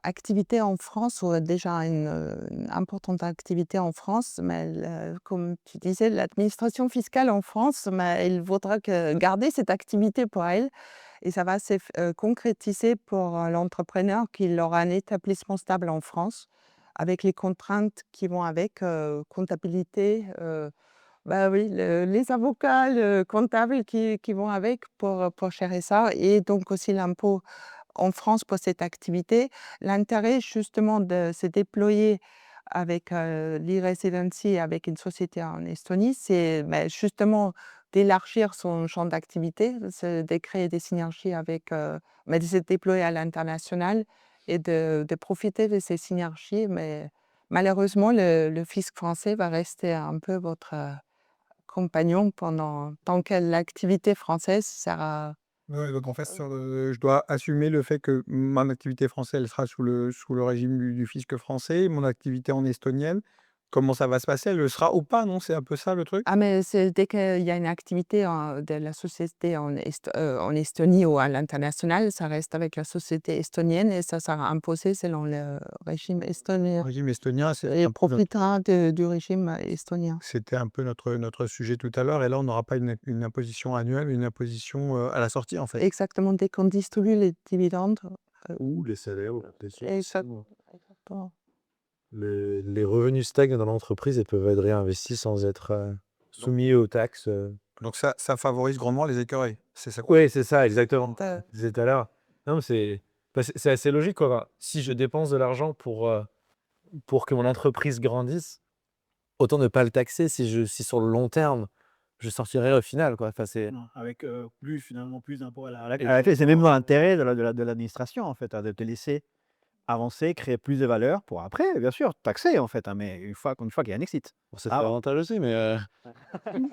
activité en France ou déjà une importante activité en France, mais comme tu disais, l'administration fiscale en France, mais elle voudra garder cette activité pour elle et ça va se concrétiser pour, l'entrepreneur qu'il aura un établissement stable en France avec les contraintes qui vont avec, comptabilité, bah, oui, les avocats, le comptable qui vont avec pour gérer ça et donc aussi l'impôt en France pour cette activité. L'intérêt justement de se déployer avec, l'e-residency avec une société en Estonie, c'est, bah, justement d'élargir son champ d'activité, c'est de créer des synergies avec, bah, de se déployer à l'international et de profiter de ces synergies. Mais malheureusement, le fisc français va rester un peu votre, compagnon pendant tant que l'activité française sera Ouais, donc en fait, je dois assumer le fait que mon activité française, elle sera sous le régime du fisc français, mon activité en estonienne, Comment ça va se passer? Elle le sera ou pas, non? C'est un peu ça le truc? Ah mais c'est dès qu'il y a une activité de la société en Estonie ou à l'international, ça reste avec la société estonienne et ça sera imposé selon le régime Le estonien régime estonien, c'est et un peu profitera du régime estonien. c'était un peu notre sujet tout à l'heure et là, on n'aura pas une imposition annuelle, mais une imposition, à la sortie, en fait. Exactement, dès qu'on distribue les dividendes, Ou les salaires, ou la pension aussi, exact ou exactement. les revenus stagnent dans l'entreprise et peuvent être réinvestis sans être, soumis aux taxes, Donc ça favorise grandement les écureuils, c'est ça? Oui, c'est ça, exactement. Heu, Je disais tout à l'heure. Non, mais c'est assez logique, quoi. Enfin, si je dépense de l'argent pour que mon entreprise grandisse, autant ne pas le taxer si sur le long terme, je sortirai au final, quoi. Enfin, c'est Non, avec, finalement plus d'impôts à la clé. C'est même dans l'intérêt de l'administration, en fait, hein, de te laisser avancer, créer plus de valeur pour après, bien sûr, taxer, en fait, hein, mais une fois qu'il y a un exit. bon, ça fait Avant. avantage aussi, mais mais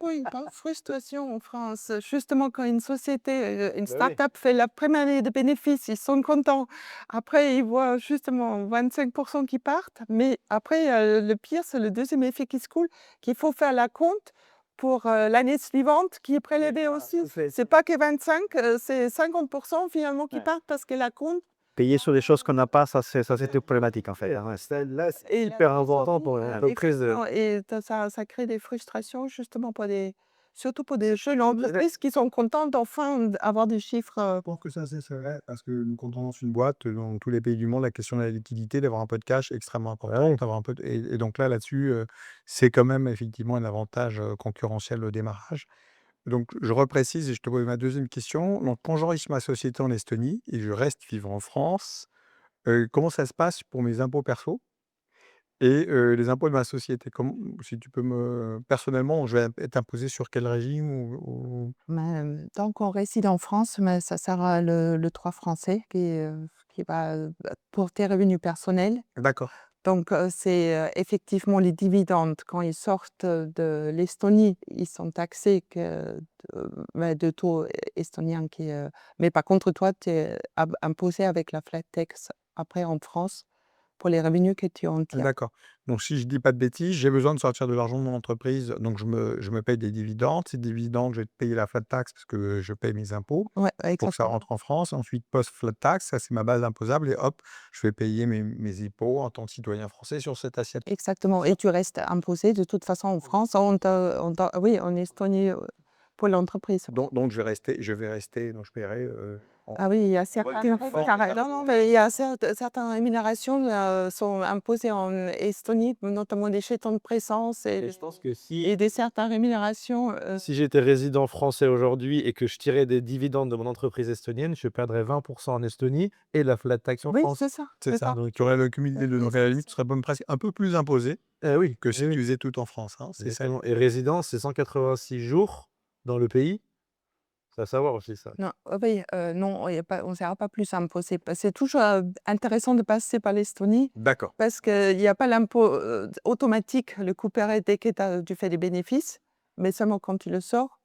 oui, par frustration en France, justement quand une société, une bah, oui. start-up fait la première année de bénéfices, ils sont contents. Après, ils voient justement 25 qui partent, mais après, le pire, c'est le deuxième effet qui se coule, qu'il faut faire la compte pour, l'année suivante qui est prélevée aussi. C'est pas que 25, c'est 50 finalement qui Ouais. partent parce que la compte Payer sur des choses qu'on n'a pas, c'était problématique, en fait, hein, ouais. Là, c'est et la hyper important pour trésorerie, une entreprise de effectivement et ça crée des frustrations justement surtout pour des jeunes entreprises qui sont contentes d'enfin avoir des chiffres, Pour que ça cesserait, parce que quand on lance une boîte, dans tous les pays du monde, la question de la liquidité, d'avoir un peu de cash est extrêmement ah oui. importante, d'avoir un peu et donc là-dessus, c'est quand même effectivement un avantage, concurrentiel au démarrage. Donc je reprécise et je te pose ma deuxième question. Donc quand j'enregistre ma société en Estonie et je reste vivre en France, comment ça se passe pour mes impôts perso et les impôts de ma société? Si tu peux me personnellement, je vais être imposé sur quel régime ou? mais, tant qu'on réside en France, mais ça sera le droit français qui va, pour tes revenus personnels. D'accord. Donc, c'est, effectivement les dividendes quand ils sortent, de l'Estonie, ils sont taxés de taux estonien mais par contre toi, tu es imposé avec la flat tax après en France pour les revenus que tu en tires. D'accord. Donc si je dis pas de bêtises, j'ai besoin de sortir de l'argent de mon entreprise, donc je me paye des dividendes. Ces dividendes, je vais payer la flat tax parce que je paye mes impôts Ouais, pour que ça exactement. rentre en France. Ensuite, post flat tax, ça c'est ma base imposable et hop, je vais payer mes impôts en tant que citoyen français sur cette assiette. Exactement et tu restes imposé de toute façon en France, oui, en Estonie, pour l'entreprise. Donc je vais rester, donc je paierai, en Ah oui, il y a certaines non, non, mais il y a certaines rémunérations, sont imposées en Estonie, notamment les jetons de présence Et je pense que et des certaines rémunérations, si j'étais résident français aujourd'hui et que je tirais des dividendes de mon entreprise estonienne, je perdrais 20 en Estonie et la flat tax en oui, France. c'est ça, c'est c'est ça, ça. donc tu aurais le cumul des 2. Donc à la limite, tu serais même presque un peu plus imposé Oui, que si oui, tu oui, faisais tout en France, hein, c'est ça. exactement et résidence, c'est 186 jours dans le pays. C'est à savoir aussi ça. Non, oui, non, il y a pas on ne sera pas plus imposé. C'est toujours, intéressant de passer par l'Estonie D'accord. parce qu'il y a pas l'impôt, automatique, le couperet dès que tu fais des bénéfices, mais seulement quand tu le sors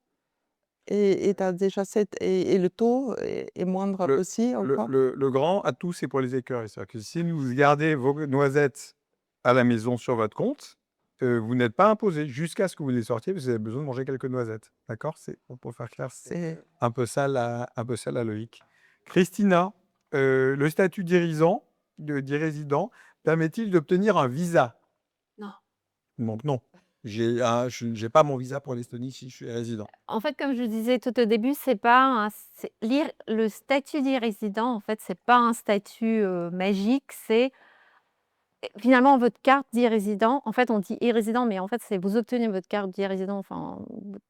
et tu as déjà et le taux est moindre Le aussi le encore. le le grand atout, c'est pour les écureuils. C'est-à-dire que si vous gardez vos noisettes à la maison sur votre compte, vous n'êtes pas imposé jusqu'à ce que vous les sortiez, parce que vous avez besoin de manger quelques noisettes. D'accord? C'est pour faire clair, c'est C'est un peu ça la logique. Christina, le statut d'irrésident permet-il d'obtenir un visa? Non. Donc non. Je n'ai pas mon visa pour l'Estonie si je suis résident. En fait, comme je disais tout au début, c'est pas un c'est le statut d'irrésident, en fait, c'est pas un statut, magique, c'est finalement votre carte d'irrésident. En fait, on dit irrésident, mais en fait, c'est vous obtenez votre carte d'irrésident, enfin, votre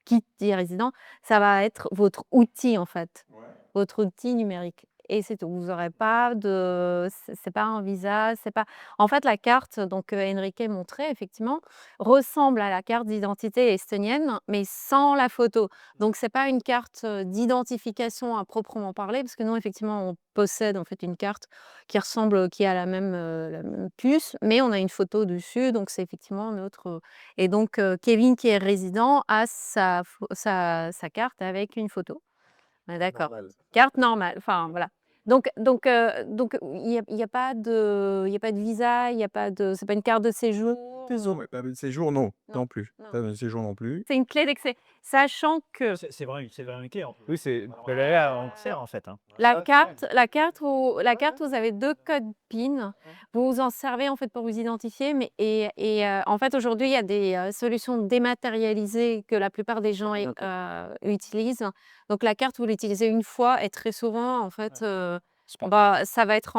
kit d'irrésident, ça va être votre outil, en fait, votre outil numérique et c'est tout. Vous aurez pas de c'est pas un visa, c'est pas en fait, la carte donc Enrique montrait effectivement, ressemble à la carte d'identité estonienne, mais sans la photo. Donc c'est pas une carte, d'identification à proprement parler, parce que nous, effectivement, on possède, en fait, une carte qui a la même puce, mais on a une photo dessus, donc c'est effectivement notre, et donc Kevin qui est résident a sa carte avec une photo. On est d'accord. Normal. Carte normale, enfin voilà. Donc il y a pas de visa, il y a pas de c'est pas une carte de séjour, Mais permis de séjour, non, non, non plus. non. Permis de séjour non plus. C'est une clé d'accès. Sachant que C'est vraiment une clé en plus. Oui, c'est De là, on sert en fait, hein. la carte, vous avez 2 codes PIN. Vous vous en servez, en fait, pour vous identifier, mais en fait, aujourd'hui, il y a des, solutions dématérialisées que la plupart des gens utilisent. Donc la carte, vous l'utilisez une fois et très souvent, en fait, ça va être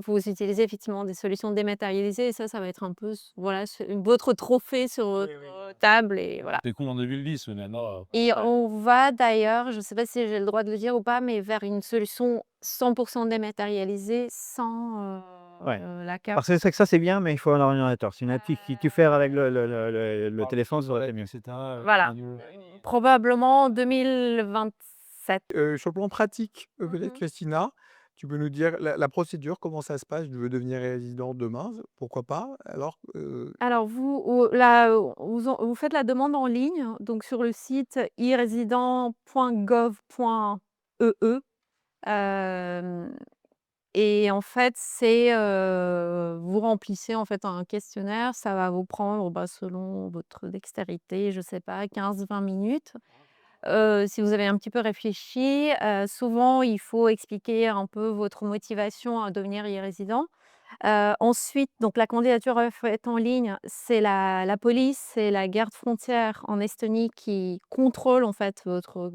vous utilisez effectivement des solutions dématérialisées et ça va être un peu voilà, votre trophée sur votre table et voilà. C'est con en 2010, mais maintenant, Et on va d'ailleurs, je ne sais pas si j'ai le droit de le dire ou pas, mais vers une solution 100 dématérialisée sans, Ouais. la carte. Parce que c'est que ça, c'est bien, mais il faut un ordinateur. C'est une appli qui tu fais avec le téléphone, ça aurait été mieux. etc. Voilà. Probablement 2027. Sur le plan pratique, peut-être Mmh. Christina, tu peux nous dire la procédure, comment ça se passe? Je veux devenir résident demain, pourquoi pas? Alors, Alors vous faites la demande en ligne, donc sur le site e-resident.gov.ee. Hem Et en fait, vous remplissez en fait un questionnaire, ça va vous prendre, selon votre dextérité, je sais pas, 15-20 minutes. Si vous avez un petit peu réfléchi, souvent il faut expliquer un peu votre motivation à devenir e-résident. Ensuite, donc la candidature est faite en ligne, c'est la police, c'est la garde frontière en Estonie qui contrôle en fait votre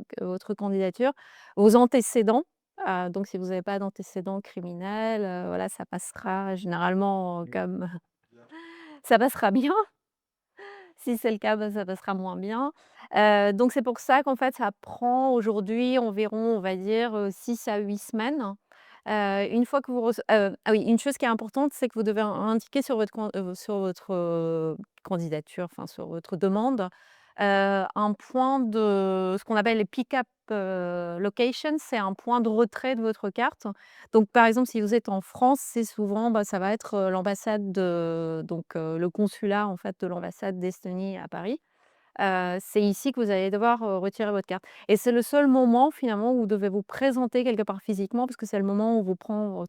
candidature. Vos antécédents, donc si vous n'avez pas d'antécédents criminels, voilà, ça passera généralement, comme ça passera bien. Si c'est le cas, ça passera moins bien. Donc c'est pour ça qu'en fait, ça prend aujourd'hui environ, on va dire, 6 à 8 semaines. Une fois que vous ah oui, une chose qui est importante, c'est que vous devez indiquer sur votre, candidature, enfin sur votre demande, un point de ce qu'on appelle les pick-up, locations. C'est un point de retrait de votre carte. Donc par exemple, si vous êtes en France, c'est souvent, ça va être, l'ambassade le consulat en fait de l'ambassade d'Estonie à Paris. C'est ici que vous allez devoir, retirer votre carte et c'est le seul moment finalement où vous devez vous présenter quelque part physiquement parce que c'est le moment où on vous prend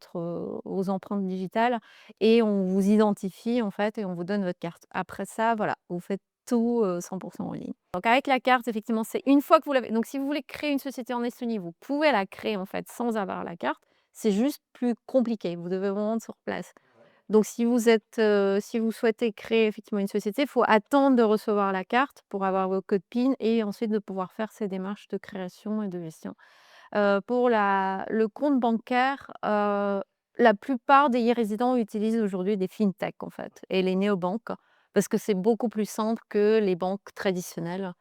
vos empreintes digitales et on vous identifie en fait et on vous donne votre carte. Après ça, voilà, vous faites tout, 100 en ligne. Donc avec la carte, effectivement, c'est une fois que vous l'avez donc si vous voulez créer une société en Estonie, vous pouvez la créer en fait sans avoir la carte. C'est juste plus compliqué, vous devez vous rendre sur place. Donc si vous souhaitez créer effectivement une société, il faut attendre de recevoir la carte pour avoir vos codes PIN et ensuite de pouvoir faire ces démarches de création et de gestion. Pour le compte bancaire, la plupart des e-résidents utilisent aujourd'hui des fintech en fait et les néobanques parce que c'est beaucoup plus simple que les banques traditionnelles,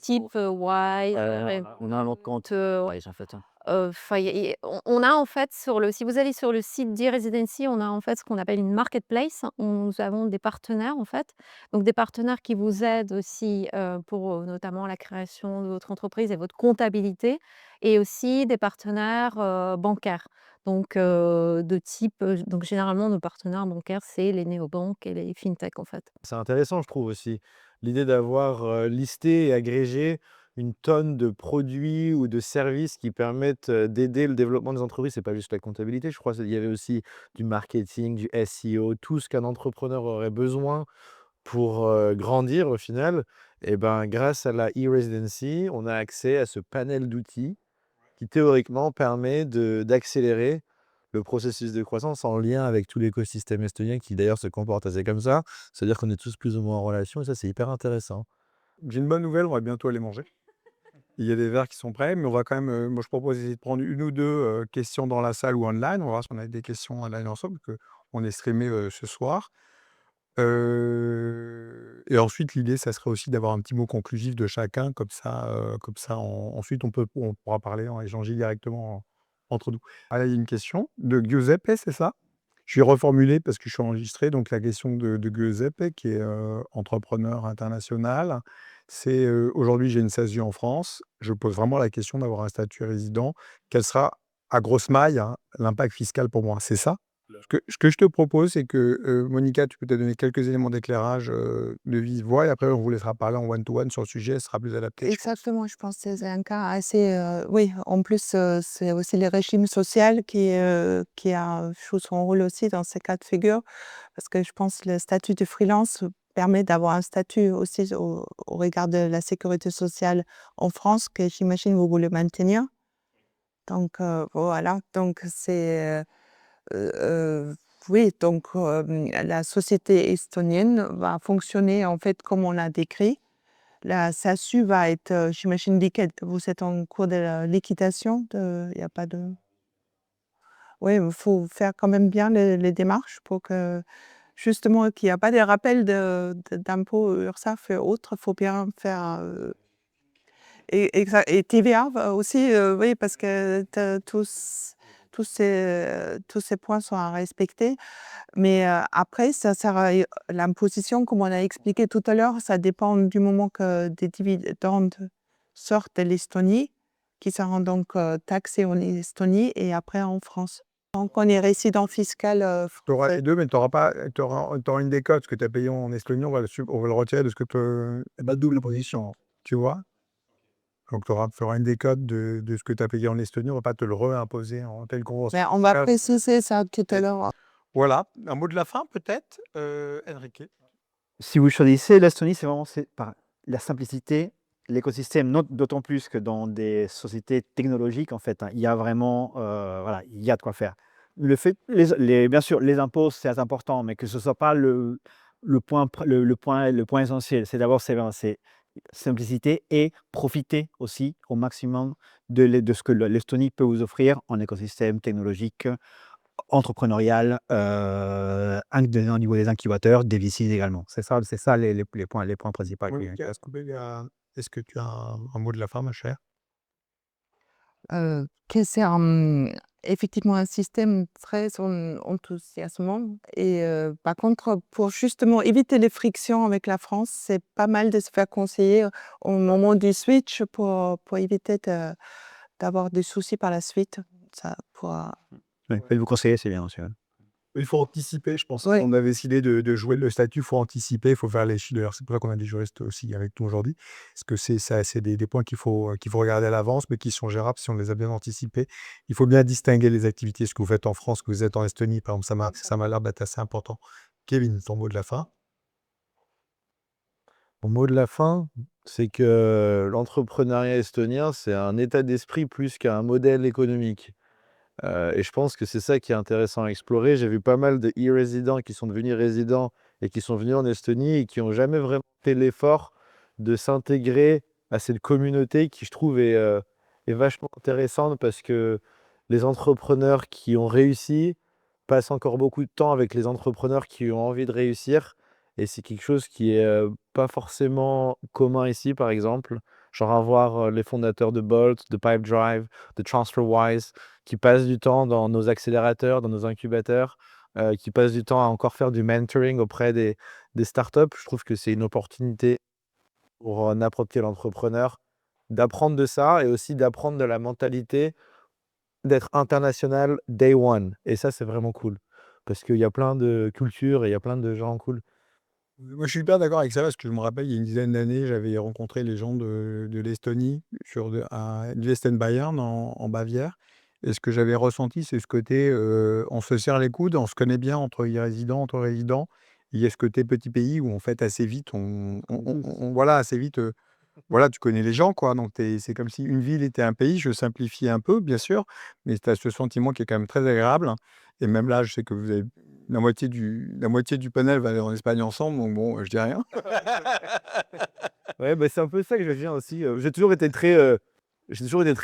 type, Wise, On a un autre compte. Revolut. Ouais, en fait, hein. Enfin, on a en fait si vous allez sur le site d'e-Residency, on a en fait ce qu'on appelle une marketplace. Nous avons des partenaires en fait, donc des partenaires qui vous aident aussi, pour, notamment la création de votre entreprise et votre comptabilité et aussi des partenaires, bancaires. Donc, de type, donc généralement nos partenaires bancaires, c'est les néobanques et les fintech en fait. C'est intéressant, je trouve aussi. L'idée d'avoir, listé et agrégé une tonne de produits ou de services qui permettent, d'aider le développement des entreprises. C'est pas juste la comptabilité, je crois, il y avait aussi du marketing, du SEO, tout ce qu'un entrepreneur aurait besoin pour, grandir au final. Et ben, grâce à la e-residency, on a accès à ce panel d'outils qui théoriquement permet d'accélérer le processus de croissance en lien avec tout l'écosystème estonien qui d'ailleurs se comporte assez comme ça. C'est-à-dire qu'on est tous plus ou moins en relation et ça, c'est hyper intéressant. j'ai une bonne nouvelle, on va bientôt aller manger. Il y a des verres qui sont prêts, mais on va quand même, moi je propose d'essayer de prendre une ou 2 questions dans la salle ou online. On va voir si on a des questions online ensemble, parce qu'on est streamé, ce soir. Et ensuite l'idée, ça serait aussi d'avoir un petit mot conclusif de chacun, comme ça ensuite on pourra parler, échanger directement entre nous. Ah là, il y a une question de Giuseppe, c'est ça? Je vais reformuler parce que je suis enregistré. Donc la question de Giuseppe qui est, entrepreneur international. C'est, aujourd'hui j'ai une SASU en France. Je pose vraiment la question d'avoir un statut résident. Quel sera, à grosse maille, hein, l'impact fiscal pour moi? C'est ça? Ce que je te propose, c'est que, Monica, tu peux te donner quelques éléments d'éclairage, de vive voix et après on vous laissera parler en one to one sur le sujet, ce sera plus adapté, je pense. Exactement, je pense que c'est un cas assez, oui, en plus, c'est aussi le régime social qui joue son rôle aussi dans ces cas de figure. Parce que je pense que le statut de freelance permet d'avoir un statut aussi au regard de la sécurité sociale en France que j'imagine vous voulez maintenir. Donc voilà, donc c'est, oui, donc la société estonienne va fonctionner en fait comme on l'a décrit. La SASU va être, j'imagine vous êtes en cours de l'équitation, il y a pas de oui, il faut faire quand même bien les démarches pour que justement qu'il y a pas des rappels d'impôts, URSSAF et autres, faut bien faire, et TVA va aussi, oui, parce que tous ces points sont à respecter. Mais après ça sert à l'imposition, comme on a expliqué tout à l'heure, ça dépend du moment que des dividendes sortent de l'Estonie, qui seront donc taxés en Estonie et après en France. Donc on est résident fiscal Tu auras les français. 2, mais tu auras pas tu auras une décote. Ce que tu as payé en Estonie, on va le retirer de ce que te pas de double imposition, tu vois? Donc tu auras une décote de ce que tu as payé en Estonie, on va pas te le réimposer en telle convention Mais on va fiscale. préciser ça tout à Et l'heure. voilà, un mot de la fin peut-être, Enrique? Si vous choisissez l'Estonie, c'est vraiment par la simplicité, l'écosystème, d'autant plus que dans des sociétés technologiques, en fait, hein, il y a vraiment, voilà, il y a de quoi faire. Le fait, bien sûr, les impôts, c'est important, mais que ce soit pas le point essentiel. C'est d'abord, c'est simplicité et profiter aussi au maximum de ce que l'Estonie peut vous offrir en écosystème technologique, entrepreneurial, au niveau des incubateurs, des VCs également. C'est ça les points principaux qui Monica, est-ce que tu as un mot de la fin, ma chère? Que c'est effectivement un système très enthousiasmant et par contre, pour justement éviter les frictions avec la France, c'est pas mal de se faire conseiller au moment du switch pour éviter d'avoir des soucis par la suite. Ça pourra Oui, faites-vous conseiller, c'est bien aussi, ouais. Il faut anticiper, je pense. ouais. On a décidé de jouer le statut, il faut anticiper, il faut faire les chi d'ailleurs, c'est pour ça qu'on a des juristes aussi avec nous aujourd'hui. Parce que c'est ça, c'est des points qu'il faut regarder à l'avance, mais qui sont gérables si on les a bien anticipés. Il faut bien distinguer les activités, ce que vous faites en France, ce que vous êtes en Estonie, par exemple, ça m'a l'air d'être assez important. Kevin, ton mot de la fin? Mon mot de la fin, c'est que l'entrepreneuriat estonien, c'est un état d'esprit plus qu'un modèle économique. Et je pense que c'est ça qui est intéressant à explorer. J'ai vu pas mal de e-résidents qui sont devenus résidents et qui sont venus en Estonie et qui ont jamais vraiment fait l'effort de s'intégrer à cette communauté qui, je trouve, est vachement intéressante parce que les entrepreneurs qui ont réussi passent encore beaucoup de temps avec les entrepreneurs qui ont envie de réussir et c'est quelque chose qui est, pas forcément commun ici, par exemple. Genre avoir, les fondateurs de Bolt, de Pipedrive, de TransferWise qui passent du temps dans nos accélérateurs, dans nos incubateurs, qui passent du temps à encore faire du mentoring auprès des startups. Je trouve que c'est une opportunité pour n'importe quel entrepreneur d'apprendre de ça et aussi d'apprendre de la mentalité d'être international day one et ça, c'est vraiment cool parce qu'il y a plein de cultures et il y a plein de gens cool. Moi, je suis hyper d'accord avec ça parce que je me rappelle, il y a une dizaine d'années, j'avais rencontré les gens de l'Estonie à Westenbayern en Bavière. Et ce que j'avais ressenti, c'est ce côté, on se serre les coudes, on se connaît bien entre résidents. Il y a ce côté petit pays où en fait assez vite, voilà, assez vite, voilà, tu connais les gens, quoi. Donc c'est comme si une ville était un pays. Je simplifie un peu, bien sûr, mais tu as ce sentiment qui est quand même très agréable. Et même là, je sais que vous avez la moitié du panel va aller en Espagne ensemble, donc bon, je dis rien. Ouais, bah, c'est un peu ça que je viens aussi, j'ai toujours été très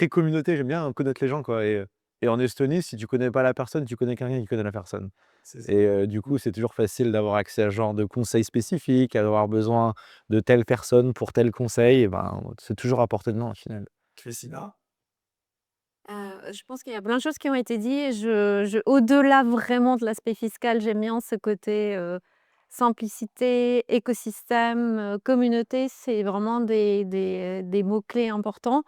communauté, j'aime bien connaître les gens, quoi et en Estonie, si tu connais pas la personne, tu connais quelqu'un qui connaît la personne C'est ça. et du coup, c'est toujours facile d'avoir accès à ce genre de conseils spécifiques, à avoir besoin de telle personne pour tel conseil et ben, c'est toujours à portée de main, au final. Christina? Je pense qu'il y a plein de choses qui ont été dites. Au-delà vraiment de l'aspect fiscal, j'aime bien ce côté, simplicité, écosystème, communauté, c'est vraiment des mots-clés importants.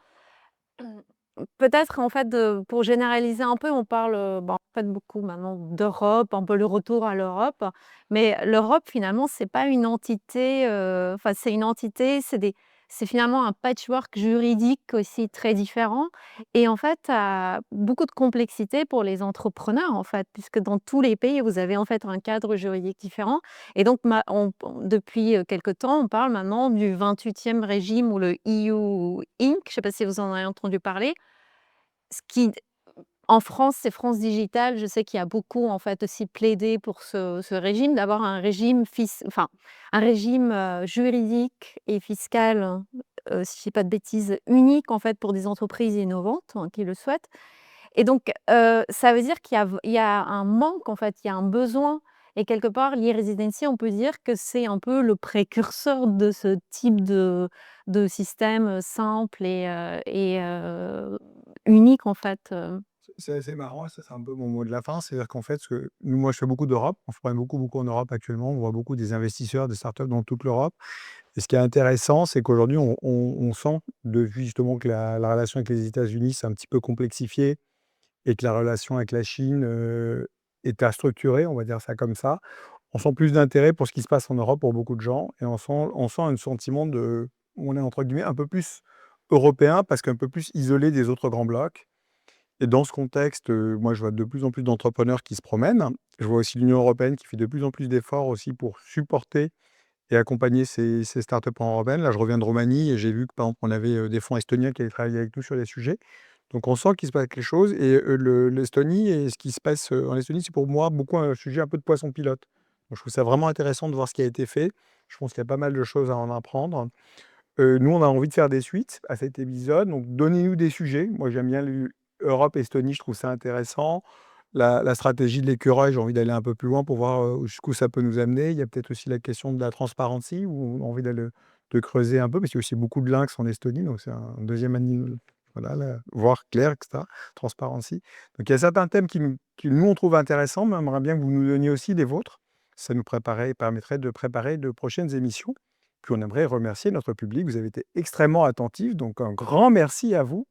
Peut-être en fait pour généraliser un peu, on parle, en fait beaucoup maintenant d'Europe, un peu le retour à l'Europe. Mais l'Europe, finalement, c'est pas une entité, enfin, c'est une entité, c'est finalement un patchwork juridique aussi très différent et en fait, beaucoup de complexité pour les entrepreneurs, en fait, puisque dans tous les pays, vous avez, en fait, un cadre juridique différent et donc depuis, quelque temps, on parle maintenant du 28e régime ou le EU Inc. Je ne sais pas si vous en avez entendu parler. Ce qui En France, c'est France Digital. Je sais qu'il y a beaucoup, en fait, aussi plaidé pour ce régime, d'avoir un régime juridique et fiscal, si je dis pas de bêtises, unique, en fait, pour des entreprises innovantes, hein, qui le souhaitent et donc ça veut dire qu'il y a un manque, en fait, il y a un besoin et quelque part, l'e-residency, on peut dire que c'est un peu le précurseur de ce type de système, simple et unique, en fait. C'est assez marrant, ça c'est un peu mon mot de la fin. C'est-à-dire qu'en fait, moi je fais beaucoup d'Europe, on se promène beaucoup, beaucoup en Europe actuellement, on voit beaucoup des investisseurs, des startups dans toute l'Europe. Et ce qui est intéressant, c'est qu'aujourd'hui, on sent, depuis justement que la relation avec les États-Unis s'est un petit peu complexifiée et que la relation avec la Chine est à structurer, on va dire ça comme ça. On sent plus d'intérêt pour ce qui se passe en Europe pour beaucoup de gens et on sent un sentiment on est entre guillemets un peu plus européen parce qu'un peu plus isolé des autres grands blocs. Et dans ce contexte, moi, je vois de plus en plus d'entrepreneurs qui se promènent. Je vois aussi l'Union européenne qui fait de plus en plus d'efforts aussi pour supporter et accompagner ces startups européennes. Là, je reviens de Roumanie et j'ai vu que, par exemple, on avait, des fonds estoniens qui avaient travaillé avec nous sur des sujets. Donc on sent qu'il se passe quelque chose et l'Estonie et ce qui se passe, en Estonie, c'est pour moi beaucoup un sujet un peu de poisson pilote. Donc je trouve ça vraiment intéressant de voir ce qui a été fait. Je pense qu'il y a pas mal de choses à en apprendre. Nous, on a envie de faire des suites à cet épisode, donc donnez-nous des sujets. Moi, j'aime bien Europe, Estonie, je trouve ça intéressant. La stratégie de l'écureuil, j'ai envie d'aller un peu plus loin pour voir jusqu'où ça peut nous amener. Il y a peut-être aussi la question de la transparency, où on a envie de creuser un peu, parce qu'il y a aussi beaucoup de lynx en Estonie, donc c'est un deuxième animal, voilà, voir clair, etc. Transparency. Donc il y a certains thèmes qui nous, on trouve intéressants, mais on aimerait bien que vous nous donniez aussi les vôtres. Ça nous permettrait de préparer de prochaines émissions. Puis on aimerait remercier notre public. Vous avez été extrêmement attentifs, donc un grand merci à vous.